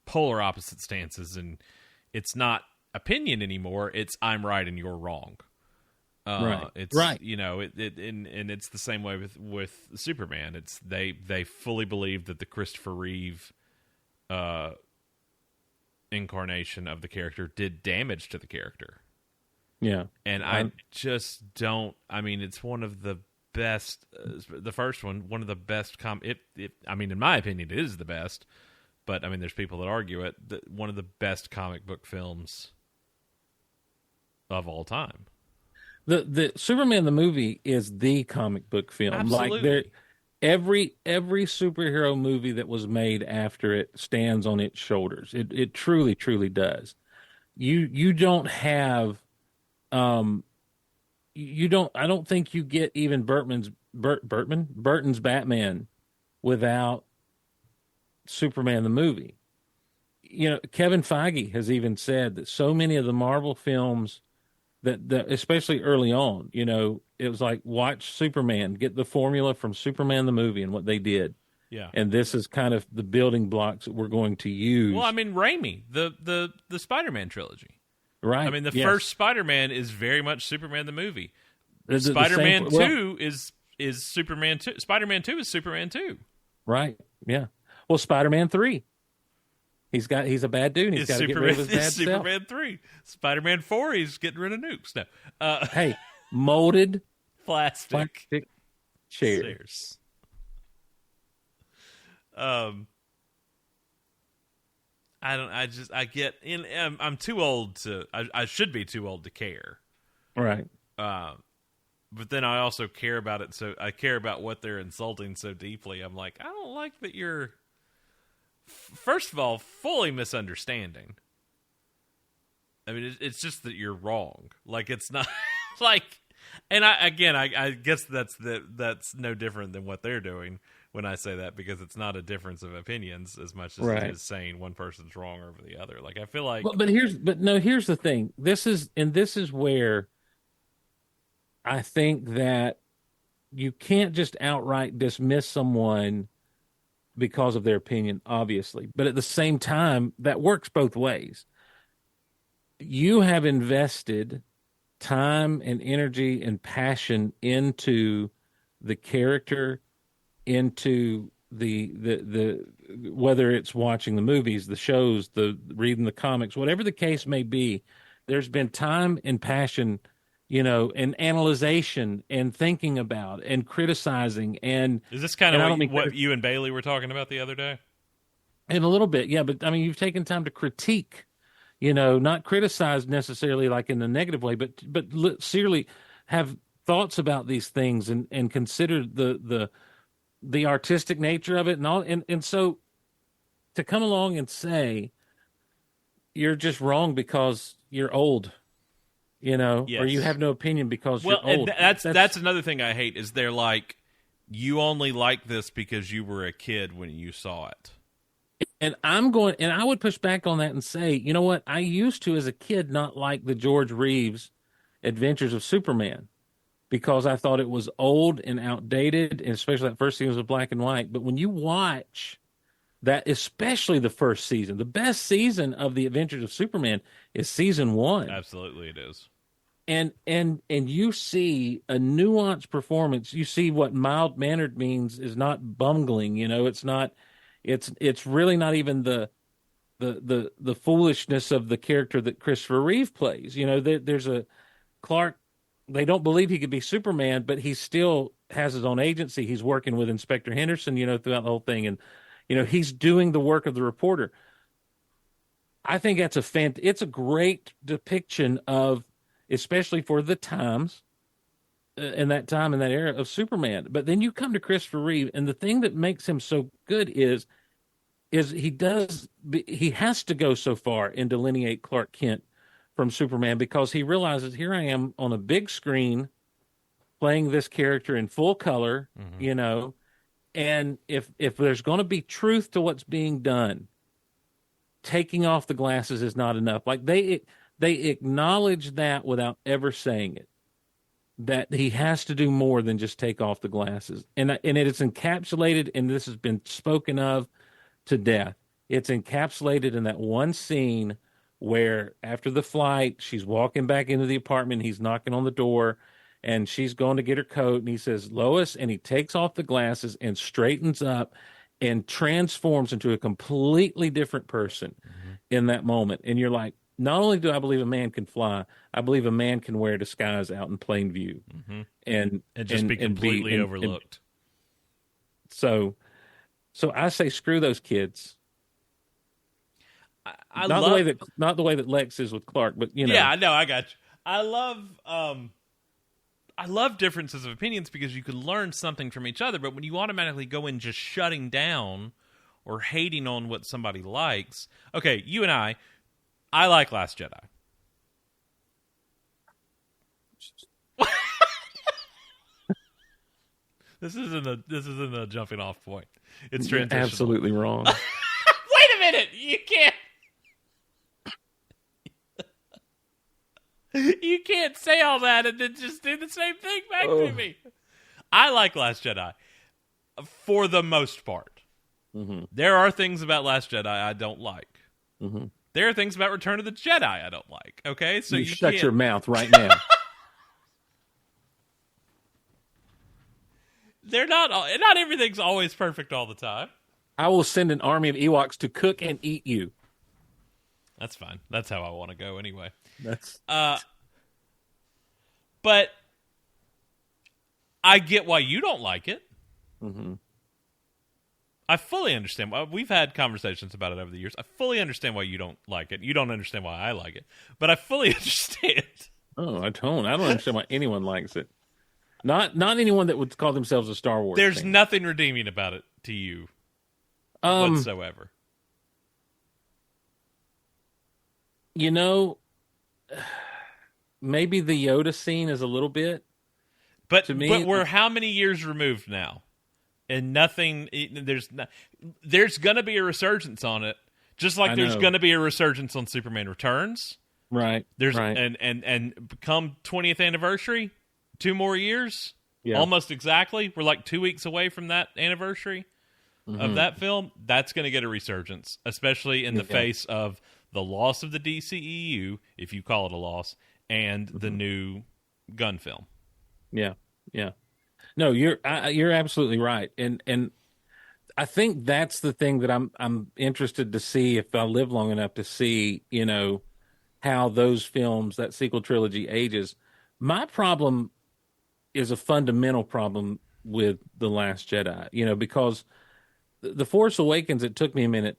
polar opposite stances, and it's not opinion anymore. It's I'm right and you're wrong. Right. It's right. And it's the same way with Superman. It's they fully believe that the Christopher Reeve incarnation of the character did damage to the character. Yeah. And I just don't. I mean, it's one of the best. The first one of the best. I mean, in my opinion, it is the best. But I mean, there's people that argue it. One of the best comic book films of all time. The Superman the movie is the comic book film. Absolutely. Like every superhero movie that was made after it stands on its shoulders. It truly, truly does. You don't have you don't. I don't think you get even Burton's Batman without Superman the movie. Kevin Feige has even said that so many of the Marvel films that especially early on, it was like watch Superman, get the formula from Superman the movie and what they did. Yeah. And this is kind of the building blocks that we're going to use. Well, I mean, Raimi, the Spider-Man trilogy. Right. I mean, the yes. first Spider-Man is very much Superman the movie. The Spider-Man 2 is is Superman 2. Spider-Man 2 is Superman 2. Right. Yeah. Well, Spider-Man 3. He's a bad dude. He's got to get rid of his bad self. Superman 3. Spider-Man 4, he's getting rid of nukes now. Hey, molded plastic chairs. I'm too old to, I should be too old to care. Right. But then I also care about it, so I care about what they're insulting so deeply. I'm like, I don't like that you're, first of all, fully misunderstanding. I mean, it's just that you're wrong. Like, it's not, like, and I guess that's no different than what they're doing when I say that, because it's not a difference of opinions as much as it is saying one person's wrong over the other. Like, I feel like, here's the thing. This is where I think that you can't just outright dismiss someone because of their opinion, obviously. But at the same time, that works both ways. You have invested time and energy and passion into the character, into the whether it's watching the movies, the shows, the reading the comics, whatever the case may be. There's been time and passion, and analyzation and thinking about and criticizing. And is this kind of what you and Bailey were talking about the other day? In a little bit, yeah. But I mean, you've taken time to critique, not criticize necessarily like in a negative way, but seriously have thoughts about these things and consider the artistic nature of it and all. And so to come along and say you're just wrong because you're old, yes. Or you have no opinion because you're old. And that's another thing I hate is they're like, you only like this because you were a kid when you saw it. And I would push back on that and say, you know what? I used to, as a kid, not like the George Reeves Adventures of Superman because I thought it was old and outdated, and especially that first season was black and white. But when you watch that, especially the first season, the best season of the Adventures of Superman is season 1. Absolutely, it is. And you see a nuanced performance. You see what mild-mannered means is not bungling. It's not. It's really not even the foolishness of the character that Christopher Reeve plays. There's a Clark. They don't believe he could be Superman, but he still has his own agency. He's working with Inspector Henderson, throughout the whole thing, and he's doing the work of the reporter. I think that's it's a great depiction of, especially for the times, in that time, in that era of Superman. But then you come to Christopher Reeve, and the thing that makes him so good is he has to go so far and delineate Clark Kent from Superman, because he realizes, here I am on a big screen playing this character in full color, and if there's going to be truth to what's being done, taking off the glasses is not enough. Like they acknowledge that without ever saying it, that he has to do more than just take off the glasses. And it is encapsulated, and this has been spoken of to death. It's encapsulated in that one scene where after the flight, she's walking back into the apartment, he's knocking on the door, and she's going to get her coat, and he says, "Lois," and he takes off the glasses and straightens up and transforms into a completely different person in that moment. And you're like, not only do I believe a man can fly, I believe a man can wear a disguise out in plain view and just be completely overlooked. So I say, screw those kids. Not the way that Lex is with Clark, but Yeah, I know, I got you. I love differences of opinions because you can learn something from each other, but when you automatically go in just shutting down or hating on what somebody likes. Okay, you and I like Last Jedi. This isn't a jumping off point. It's transitional. Absolutely wrong. Wait a minute! You can't. You can't say all that and then just do the same thing back to me. I like Last Jedi for the most part. There are things about Last Jedi I don't like. There are things about Return of the Jedi I don't like. Okay, so you shut your mouth right now. They're not everything's always perfect all the time. I will send an army of Ewoks to cook and eat you. That's fine. That's how I want to go anyway. That's but I get why you don't like it. Mm-hmm. I fully understand. We've had conversations about it over the years. I fully understand why you don't like it. You don't understand why I like it, but I fully understand. Oh, I don't understand why anyone likes it. Not anyone that would call themselves a Star Wars There's fan. nothing redeeming about it to you whatsoever. You know, maybe the Yoda scene is a little bit. But to me, but we're how many years removed now, and nothing. There's going to be a resurgence on it, just like there's going to be a resurgence on Superman Returns. Right. There's right. and come 20th anniversary, 2 more years, yeah. almost exactly. We're like 2 weeks away from that anniversary of that film. That's going to get a resurgence, especially in the face of the loss of the DCEU, if you call it a loss, and the new Gunn film. Yeah, yeah. No, you're absolutely right, and I think that's the thing that I'm interested to see if I live long enough to see, how those films, that sequel trilogy, ages. My problem is a fundamental problem with The Last Jedi, because The Force Awakens, it took me a minute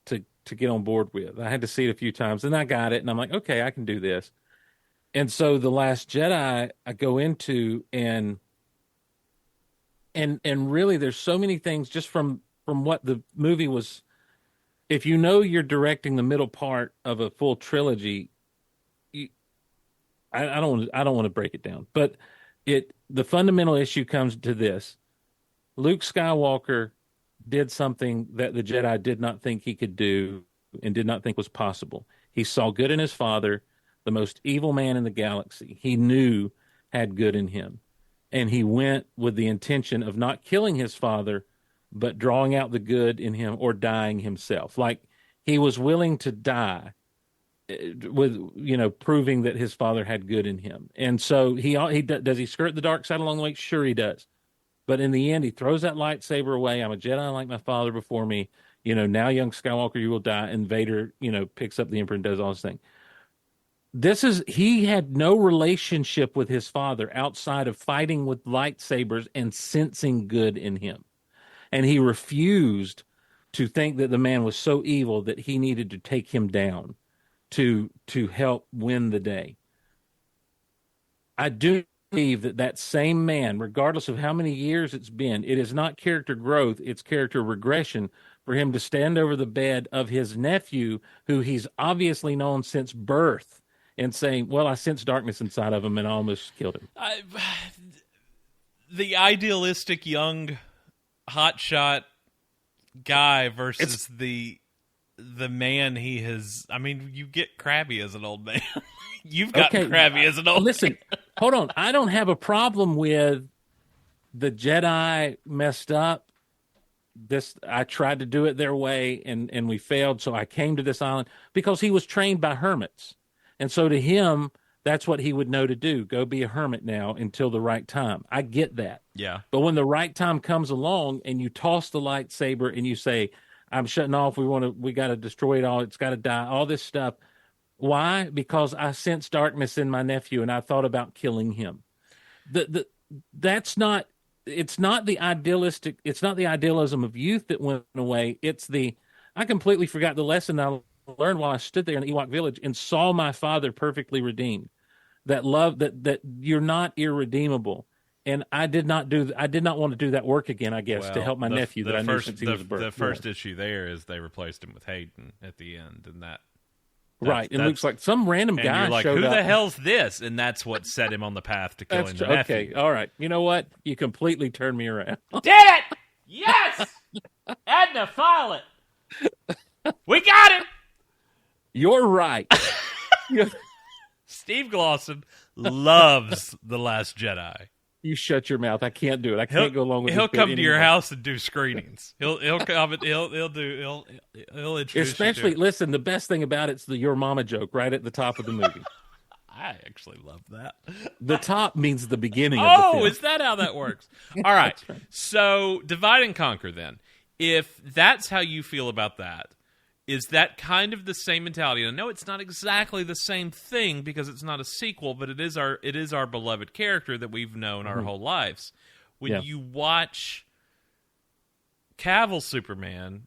to get on board with. I had to see it a few times, and I got it, and I'm like, okay, I can do this. And so The Last Jedi, I go into and really, there's so many things just from what the movie was. If you're directing the middle part of a full trilogy, I don't want to break it down, but the fundamental issue comes to this: Luke Skywalker did something that the Jedi did not think he could do and did not think was possible. He saw good in his father, the most evil man in the galaxy. He knew had good in him. And he went with the intention of not killing his father, but drawing out the good in him or dying himself. Like, he was willing to die with, proving that his father had good in him. And so does he skirt the dark side along the way? Sure he does. But in the end, he throws that lightsaber away. I'm a Jedi like my father before me. Now, young Skywalker, you will die. And Vader, picks up the Emperor and does all this thing. He had no relationship with his father outside of fighting with lightsabers and sensing good in him. And he refused to think that the man was so evil that he needed to take him down to help win the day. I do believe that same man, regardless of how many years it's been, it is not character growth, it's character regression for him to stand over the bed of his nephew, who he's obviously known since birth, and saying, well, I sense darkness inside of him and I almost killed him. The idealistic young hotshot guy versus the man he has. I mean, you get crabby as an old man. You've got crabby as an old man. Listen, hold on. I don't have a problem with the Jedi messed up. I tried to do it their way and we failed. So I came to this island because he was trained by hermits. And so to him, that's what he would know to do. Go be a hermit now until the right time. I get that. Yeah. But when the right time comes along and you toss the lightsaber and you say, I'm shutting off. We got to destroy it all. It's got to die. All this stuff. Why? Because I sense darkness in my nephew and I thought about killing him. It's not the idealism of youth that went away. I completely forgot the lesson I learned while I stood there in the Ewok village and saw my father perfectly redeemed. That love, that you're not irredeemable. And I did not want to do that work again, I guess, to help my nephew that I knew since he was birth. The first issue there is they replaced him with Hayden at the end, and that. Right, and Luke's like, some random guy you're like, showed up. Who the hell's this? And that's what set him on the path to killing the nephew. Okay, all right. You know what? You completely turned me around. Did it! Yes! Edna, file it! We got him! You're right. Steve Glosson loves The Last Jedi. You shut your mouth. I can't do it. I can't go along with He'll this come to anymore. your house and do screenings. He'll come and he'll introduce Especially, you to listen, the best thing about it's the your mama joke right at the top of the movie. I actually love that. The top means the beginning of the film. Oh, is that how that works? All right. Right. So divide and conquer then. If that's how you feel about that, is that kind of the same mentality? And I know it's not exactly the same thing because it's not a sequel, but it is our beloved character that we've known our whole lives. When you watch Cavill Superman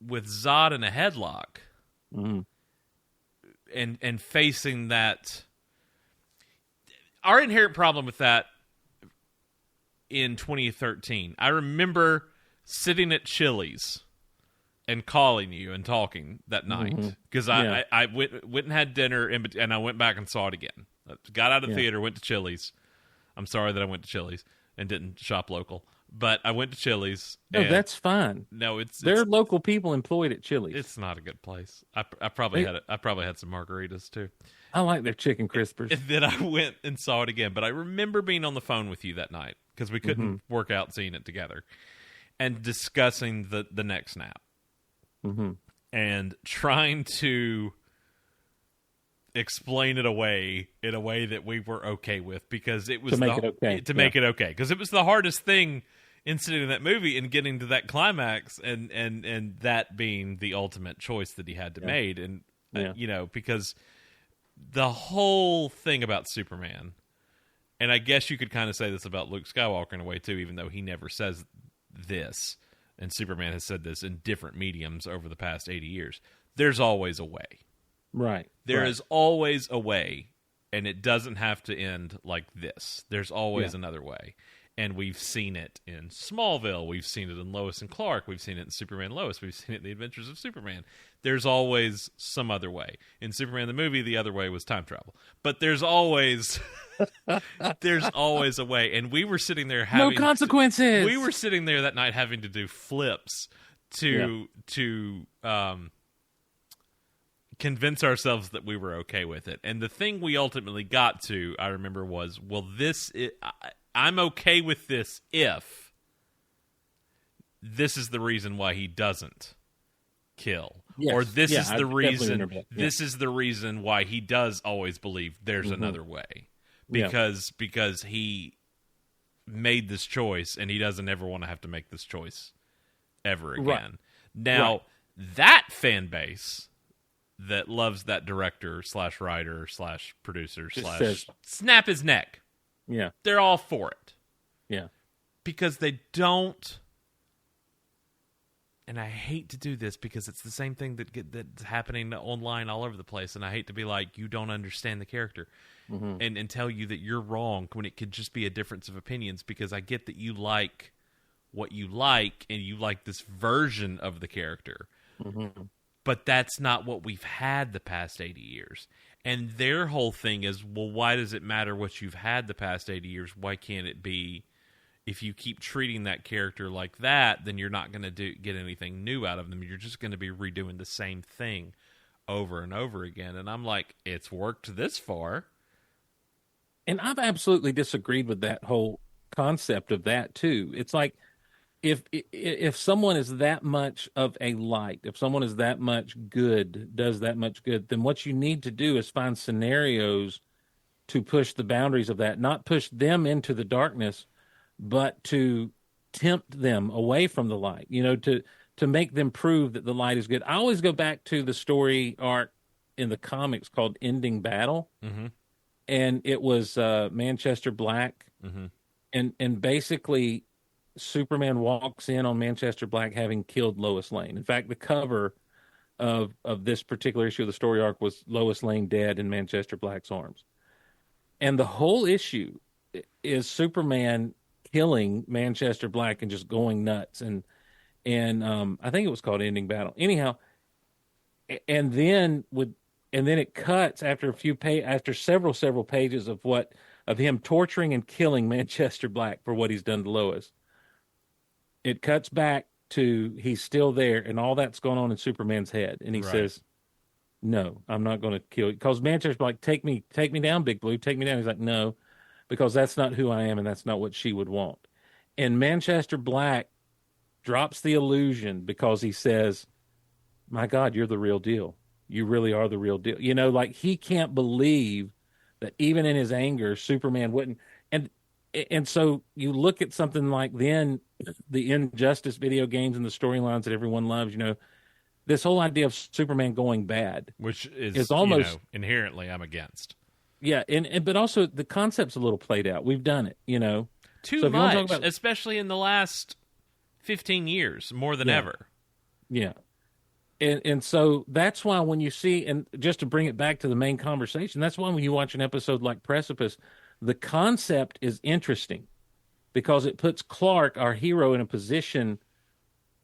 with Zod in a headlock and facing that, our inherent problem with that in 2013, I remember sitting at Chili's and calling you and talking that night because I went and had dinner and I went back and saw it again. Got out of the theater, went to Chili's. I'm sorry that I went to Chili's and didn't shop local, but I went to Chili's. No, that's fine. No, there are local people employed at Chili's. It's not a good place. I probably had some margaritas too. I like their chicken crispers. And then I went and saw it again, but I remember being on the phone with you that night because we couldn't work out seeing it together and discussing the neck snap and trying to explain it away in a way that we were okay with because it was to make it okay because it was the hardest thing in sitting in that movie and getting to that climax and that being the ultimate choice that he had to made and because the whole thing about Superman, and I guess you could kind of say this about Luke Skywalker in a way too, even though he never says this, and Superman has said this in different mediums over the past 80 years, there's always a way. Right. There is always a way, and it doesn't have to end like this. There's always another way. And we've seen it in Smallville. We've seen it in Lois and Clark. We've seen it in Superman Lois. We've seen it in The Adventures of Superman. There's always some other way. In Superman the movie, the other way was time travel. But there's always a way. And we were sitting there having... No consequences! We were sitting there that night having to do flips to convince ourselves that we were okay with it. And the thing we ultimately got to, I remember, was, well, I'm okay with this if this is the reason why he doesn't kill. Yes. Or this is the reason this is the reason why he does always believe there's another way. Because he made this choice and he doesn't ever want to have to make this choice ever again. Right. Now, that fan base that loves that director / writer / producer / snap his neck. Yeah. They're all for it. Yeah. Because they don't, and I hate to do this because it's the same thing that's happening online all over the place, and I hate to be like, you don't understand the character and tell you that you're wrong when it could just be a difference of opinions, because I get that you like what you like and you like this version of the character. But that's not what we've had the past 80 years. And their whole thing is, well, why does it matter what you've had the past 80 years? Why can't it be, if you keep treating that character like that, then you're not going to get anything new out of them. You're just going to be redoing the same thing over and over again. And I'm like, it's worked this far. And I've absolutely disagreed with that whole concept of that, too. It's like, if someone is that much of a light, if someone is that much good, does that much good, then what you need to do is find scenarios to push the boundaries of that, not push them into the darkness, but to tempt them away from the light, to make them prove that the light is good. I always go back to the story arc in the comics called Ending Battle. And it was Manchester Black. And basically Superman walks in on Manchester Black having killed Lois Lane. In fact, the cover of this particular issue of the story arc was Lois Lane dead in Manchester Black's arms. And the whole issue is Superman killing Manchester Black and just going nuts. And I think it was called Ending Battle. Anyhow, and then it cuts after after several pages of him torturing and killing Manchester Black for what he's done to Lois. It cuts back to he's still there, and all that's going on in Superman's head. And he says, no, I'm not going to kill you. Because Manchester's like, take me down, Big Blue, take me down. He's like, no, because that's not who I am, and that's not what she would want. And Manchester Black drops the illusion because he says, my God, you're the real deal. You really are the real deal. Like he can't believe that even in his anger, Superman wouldn't. And so you look at something like then the Injustice video games and the storylines that everyone loves, this whole idea of Superman going bad. Which is almost inherently I'm against. Yeah, but also the concept's a little played out. We've done it, Too so much, especially in the last 15 years, more than ever. Yeah. And so that's why when you see, and just to bring it back to the main conversation, that's why when you watch an episode like Precipice, the concept is interesting because it puts Clark, our hero, in a position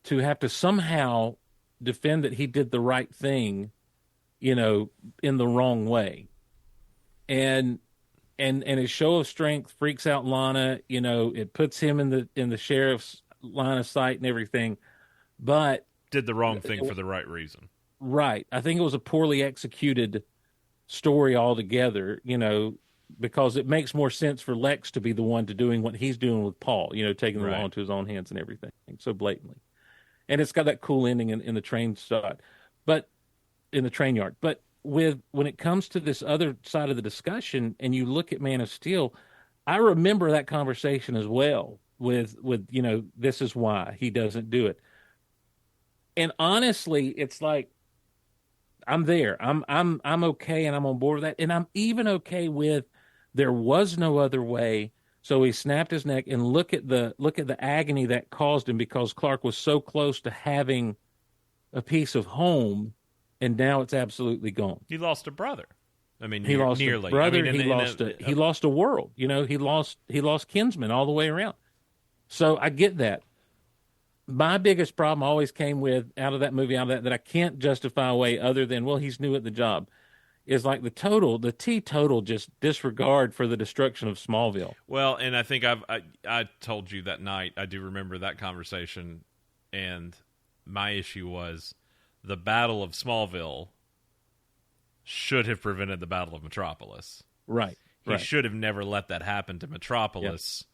to have to somehow defend that he did the right thing, in the wrong way. And his show of strength freaks out Lana, it puts him in the sheriff's line of sight and everything, but did the wrong thing for the right reason. Right. I think it was a poorly executed story altogether, because it makes more sense for Lex to be the one to doing what he's doing with Paul, taking the law into his own hands and everything so blatantly. And it's got that cool ending in the train spot, but in the train yard. But when it comes to this other side of the discussion and you look at Man of Steel, I remember that conversation as well with this is why he doesn't do it. And honestly, it's like I'm there. I'm okay, and I'm on board with that. And I'm even okay with there was no other way. So he snapped his neck, and look at the agony that caused him because Clark was so close to having a piece of home, and now it's absolutely gone. He lost a brother. I mean, he lost nearly. a brother. He lost a world. He lost kinsmen all the way around. So I get that. My biggest problem always came with out of that I can't justify away other than, well, he's new at the job, is like the teetotal just disregard for the destruction of Smallville. Well, and I think I told you that night, I do remember that conversation, and my issue was the Battle of Smallville should have prevented the Battle of Metropolis. Right. He should have never let that happen to Metropolis,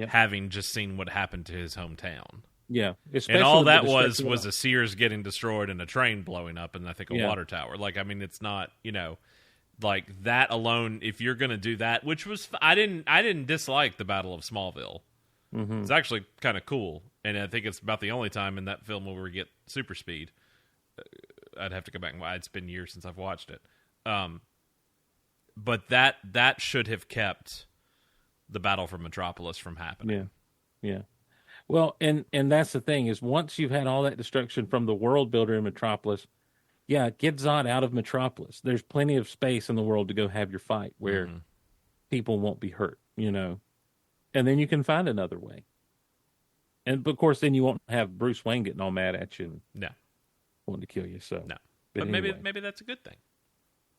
having just seen what happened to his hometown. Yeah, and all that was a Sears getting destroyed and a train blowing up, and I think a water tower. Like, I mean, it's not like that alone. If you're going to do that, which was I didn't dislike the Battle of Smallville. Mm-hmm. It's actually kind of cool, and I think it's about the only time in that film where we get super speed. I'd have to go back and it's been years since I've watched it. But that should have kept the Battle for Metropolis from happening. Yeah. Well, and that's the thing is once you've had all that destruction from the world builder in Metropolis, get Zod out of Metropolis. There's plenty of space in the world to go have your fight where people won't be hurt, and then you can find another way. And of course, then you won't have Bruce Wayne getting all mad at you and wanting to kill you. So no, but anyway. maybe that's a good thing.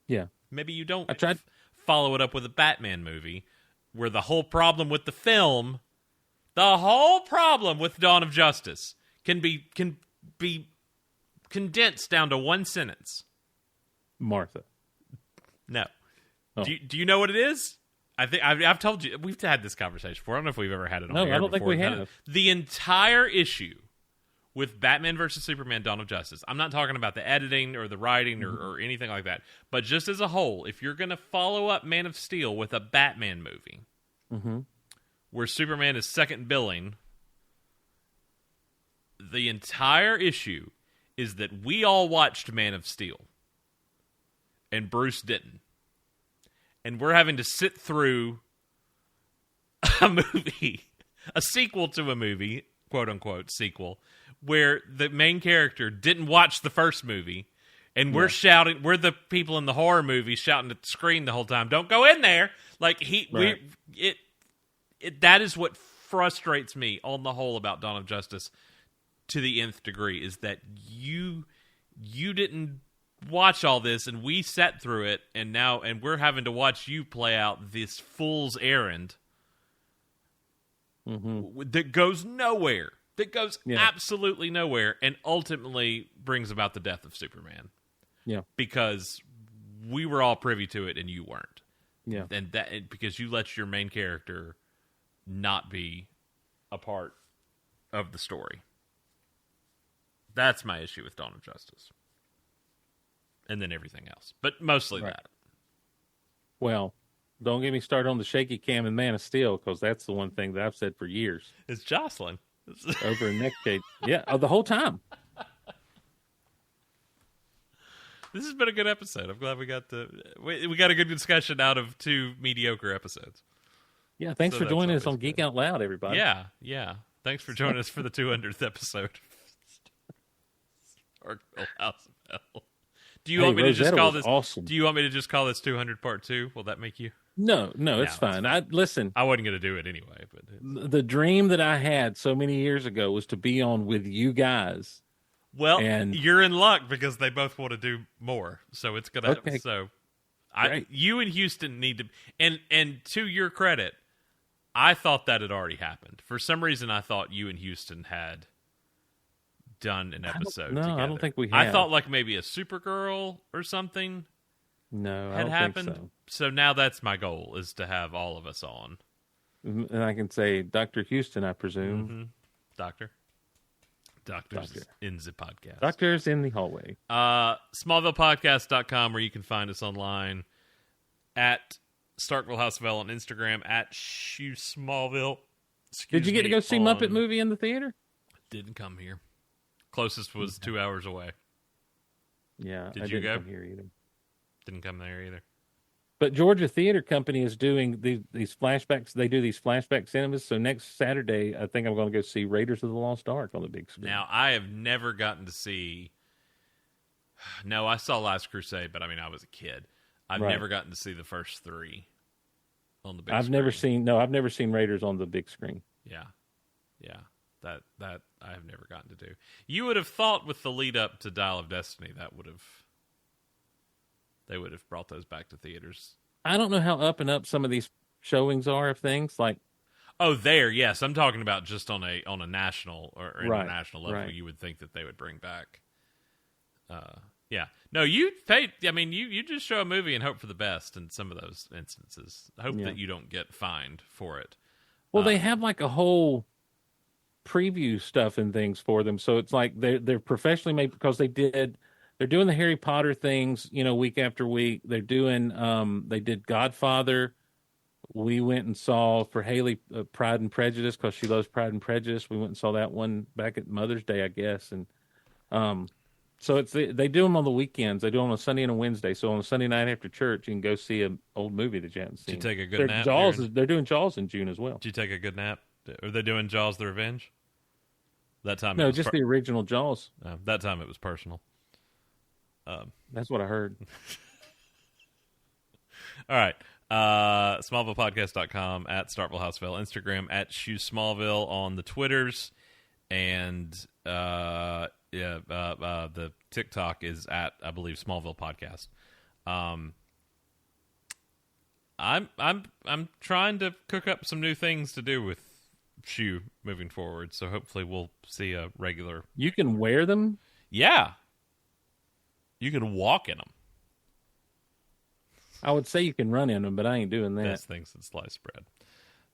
Yeah, maybe you don't follow it up with a Batman movie where the whole problem with the film. The whole problem with Dawn of Justice can be condensed down to one sentence. Martha. No. Oh. Do you know what it is? I think I've told you. We've had this conversation before. I don't know if we've ever had it on air before. No, I don't think we have. The entire issue with Batman versus Superman Dawn of Justice, I'm not talking about the editing or the writing or anything like that, but just as a whole, if you're going to follow up Man of Steel with a Batman movie, where Superman is second billing, the entire issue is that we all watched Man of Steel, and Bruce didn't. And we're having to sit through a movie, a sequel to a movie, quote-unquote sequel, where the main character didn't watch the first movie, and we're shouting, we're the people in the horror movie shouting at the screen the whole time, don't go in there! Like, that is what frustrates me on the whole about Dawn of Justice to the nth degree, is that you didn't watch all this, and we sat through it, and we're having to watch you play out this fool's errand that goes nowhere. That goes absolutely nowhere, and ultimately brings about the death of Superman. Yeah. Because we were all privy to it, and you weren't. Yeah. And because you let your main character not be a part of the story. That's my issue with Dawn of Justice. And then everything else. But mostly that. Well, Don't get me started on the shaky cam and Man of Steel, because that's the one thing that I've said for years. It's Jocelyn. Over in neck cage. Yeah, the whole time. This has been a good episode. I'm glad we got a good discussion out of 2 mediocre episodes. Yeah, thanks for joining us on Geek Out Loud, everybody. Yeah. Thanks for joining us for the 200th episode. Starkville House of Hell. Do you want me to just call this awesome? Do you want me to just call this 200 Part 2? Will that make you? No, it's fine. Listen. I wasn't going to do it anyway, but the dream that I had so many years ago was to be on with you guys. Well, and you're in luck because they both want to do more. So it's gonna. Okay. So, you and Houston need to. And to your credit, I thought that had already happened. For some reason, I thought you and Houston had done an episode together. I don't think we have. I thought like maybe a Supergirl or something. No, had I don't happened. think so. So now that's my goal, is to have all of us on. And I can say Dr. Houston, I presume. Mm-hmm. Doctors in the podcast. Doctors in the hallway. SmallvillePodcast.com, where you can find us online. At Starkville House of L on Instagram. At Shoe Smallville. Did you get to go see Muppet Movie in the theater? Didn't come here. Closest was 2 hours away. Yeah. Did you go? Come here either. Didn't come there either. But Georgia Theater Company is doing these flashbacks. They do these flashback cinemas. So next Saturday, I think I'm going to go see Raiders of the Lost Ark on the big screen. Now, I have never gotten to see... No, I saw Last Crusade, but I mean, I was a kid. I've never gotten to see the first 3 on the big screen. I've never seen Raiders on the big screen. Yeah. That I have never gotten to do. You would have thought with the lead up to Dial of Destiny, they would have brought those back to theaters. I don't know how up and up some of these showings are of things like. Oh, yes. I'm talking about just on a national or international level. Right. You would think that they would bring back. Yeah. No, you just show a movie and hope for the best in some of those instances. I hope that you don't get fined for it. Well, they have like a whole preview stuff and things for them, so it's like they're professionally made because they're doing the Harry Potter things, week after week. They're doing they did Godfather. We went and saw for Haley Pride and Prejudice because she loves Pride and Prejudice. We went and saw that one back at Mother's Day, I guess, and so they do them on the weekends. They do them on a Sunday and a Wednesday. So on a Sunday night after church, you can go see an old movie that you haven't seen. Did you take a good nap? They're doing Jaws in June as well. Did you take a good nap? Are they doing Jaws: The Revenge? That time? No, just the original Jaws. That time it was personal. That's what I heard. All right. SmallvillePodcast.com, at Starkville Houseville, Instagram, at Shoe Smallville on the Twitters, and the TikTok is at, I believe, Smallville Podcast. I'm trying to cook up some new things to do with Shoe moving forward, so hopefully we'll see a regular. You can wear them? Yeah. You can walk in them. I would say you can run in them, but I ain't doing that. Best things in sliced bread.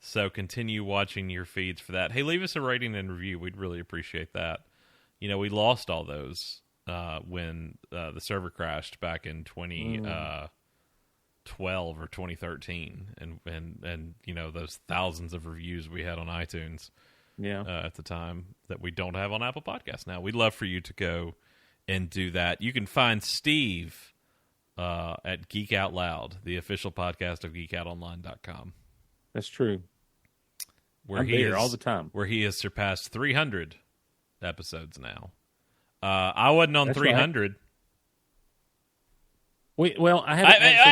So continue watching your feeds for that. Hey, leave us a rating and review. We'd really appreciate that. We lost all those when the server crashed back in 2012 or 2013, and those thousands of reviews we had on iTunes. At the time that we don't have on Apple Podcasts now. We'd love for you to go and do that. You can find Steve at Geek Out Loud, the official podcast of geekoutonline.com. That's true. I'm there all the time. Where he has surpassed 300 episodes now. I wasn't on 300. Right. Well, I haven't. Wait.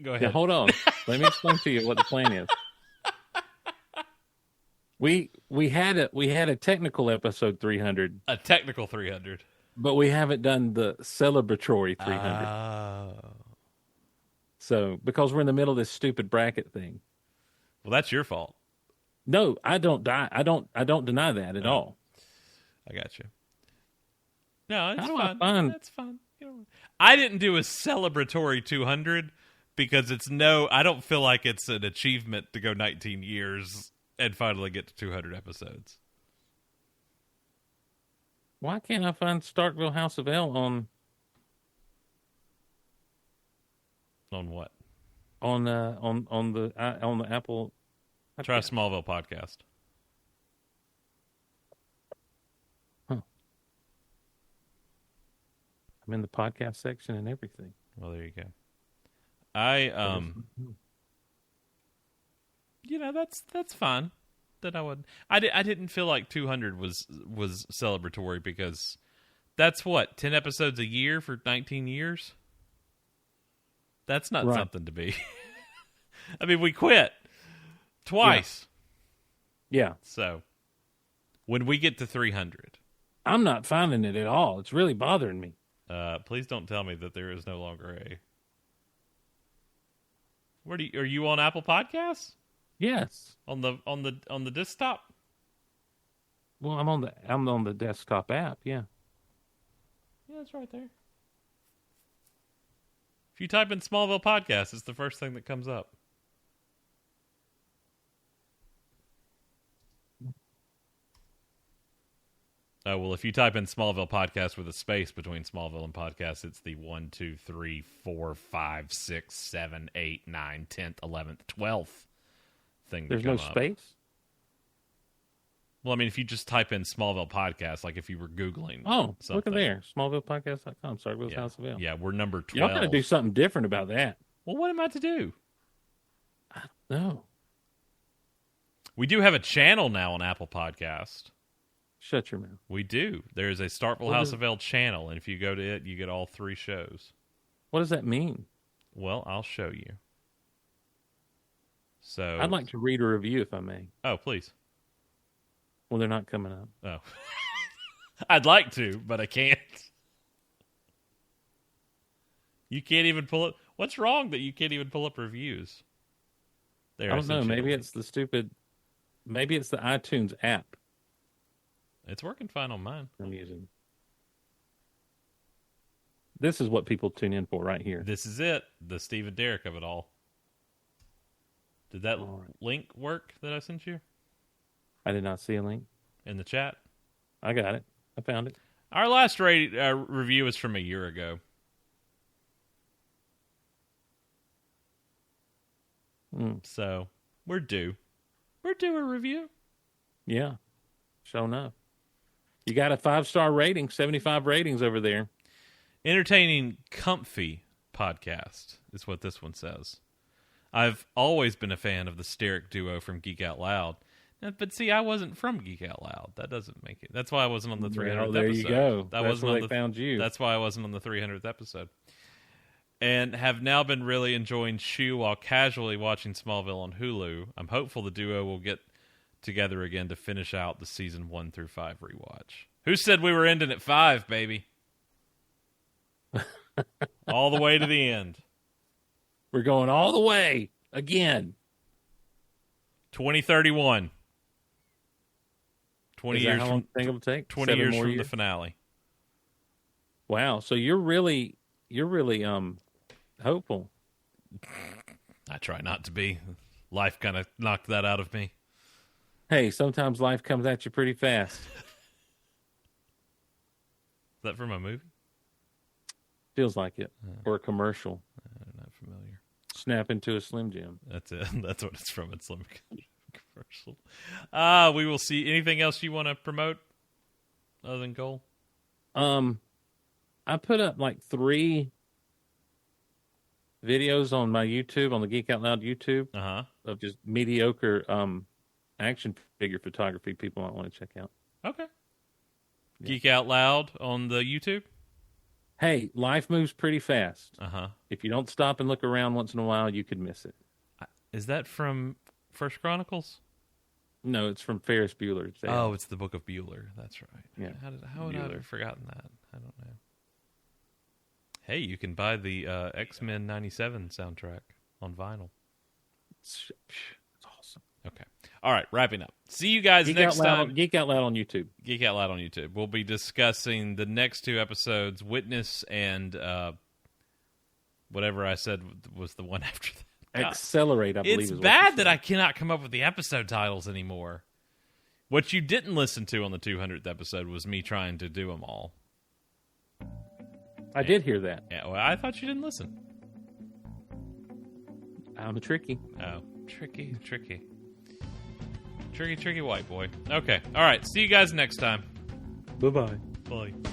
Go ahead. Yeah, hold on. Let me explain to you what the plan is. We had a technical episode 300. A technical 300. But we haven't done the celebratory 300. Oh. So, because we're in the middle of this stupid bracket thing. Well, that's your fault. No, I don't deny that at all. I got you. No, it's fun. That's fun. I didn't do a celebratory 200 because I don't feel like it's an achievement to go 19 years and finally get to 200 episodes. Why can't I find Starkville House of L on On what? On the Apple. Try Smallville podcast. Huh. I'm in the podcast section and everything. Well, there you go. I that's fine. That I would. I didn't feel like 200 was celebratory because that's what 10 episodes a year for 19 years. That's not something to be. I mean, we quit twice. Yeah. So when we get to 300, I'm not finding it at all. It's really bothering me. Please don't tell me that there is no longer a. Are you on Apple Podcasts? Yes. On the desktop? Well, I'm on the desktop app, yeah. Yeah, it's right there. If you type in Smallville podcast, it's the first thing that comes up. Oh, well, if you type in Smallville podcast with a space between Smallville and podcast, it's the 1, 2, 3, 4, 5, 6, 7, 8, 9, 10th, 11th, 12th thing. There's no space? Well, I mean, if you just type in Smallville podcast, like if you were Googling. Oh, something. Look at there. SmallvillePodcast.com. Starkville's House of L. Yeah, we're number 12. Y'all got to do something different about that. Well, what am I to do? I don't know. We do have a channel now on Apple Podcast. Shut your mouth. We do. There's a Starkville House of L channel, and if you go to it, you get all 3 shows. What does that mean? Well, I'll show you. So I'd like to read a review, if I may. Oh, please. Well, they're not coming up. Oh. I'd like to, but I can't. You can't even pull up. What's wrong that you can't even pull up reviews? There, I don't know. Maybe it's the iTunes app. It's working fine on mine. I'm using. This is what people tune in for right here. This is it. The Steve and Derek of it all. Did that link work that I sent you? I did not see a link. In the chat? I got it. I found it. Our last review is from a year ago. So, we're due. We're due a review. Yeah. Sure enough. You got a 5-star rating, 75 ratings over there. Entertaining, comfy podcast is what this one says. I've always been a fan of the Steric duo from Geek Out Loud. But see, I wasn't from Geek Out Loud. That doesn't make it. That's why I wasn't on the 300th episode. There you go. That's where they found you. That's why I wasn't on the 300th episode. And have now been really enjoying Shu while casually watching Smallville on Hulu. I'm hopeful the duo will get together again to finish out the season 1 through 5 rewatch. Who said we were ending at 5, baby? All the way to the end. We're going all the way again. 2031. 20 Is years. How long do you think it'll take? 20 years from the finale. Wow. So you're really hopeful. I try not to be. Life kind of knocked that out of me. Hey, sometimes life comes at you pretty fast. Is that from a movie? Feels like it. Or a commercial. I'm not familiar. Snap into a Slim Jim. That's it. That's what it's from. It's Slim commercial. We will see. Anything else you want to promote other than Cole? I put up like 3 videos on my YouTube, on the Geek Out Loud YouTube, of just mediocre action figure photography people might want to check out. Okay. Yeah. Geek Out Loud on the YouTube? Hey, life moves pretty fast. Uh-huh. If you don't stop and look around once in a while, you could miss it. Is that from First Chronicles? No, it's from Ferris Bueller's Day Off. Oh, it's the Book of Bueller. That's right. Yeah. How would I have forgotten that? I don't know. Hey, you can buy the X-Men 97 soundtrack on vinyl. It's awesome. Okay. All right, wrapping up. See you guys next time. Geek Out Loud on YouTube. Geek Out Loud on YouTube. We'll be discussing the next 2 episodes, Witness and whatever I said was the one after that. Accelerate, I believe. It's bad that I cannot come up with the episode titles anymore. What you didn't listen to on the 200th episode was me trying to do them all. I did hear that. Yeah, well, I thought you didn't listen. I'm a tricky. Oh, tricky white boy. Okay. All right. See you guys next time. Bye-bye. Bye.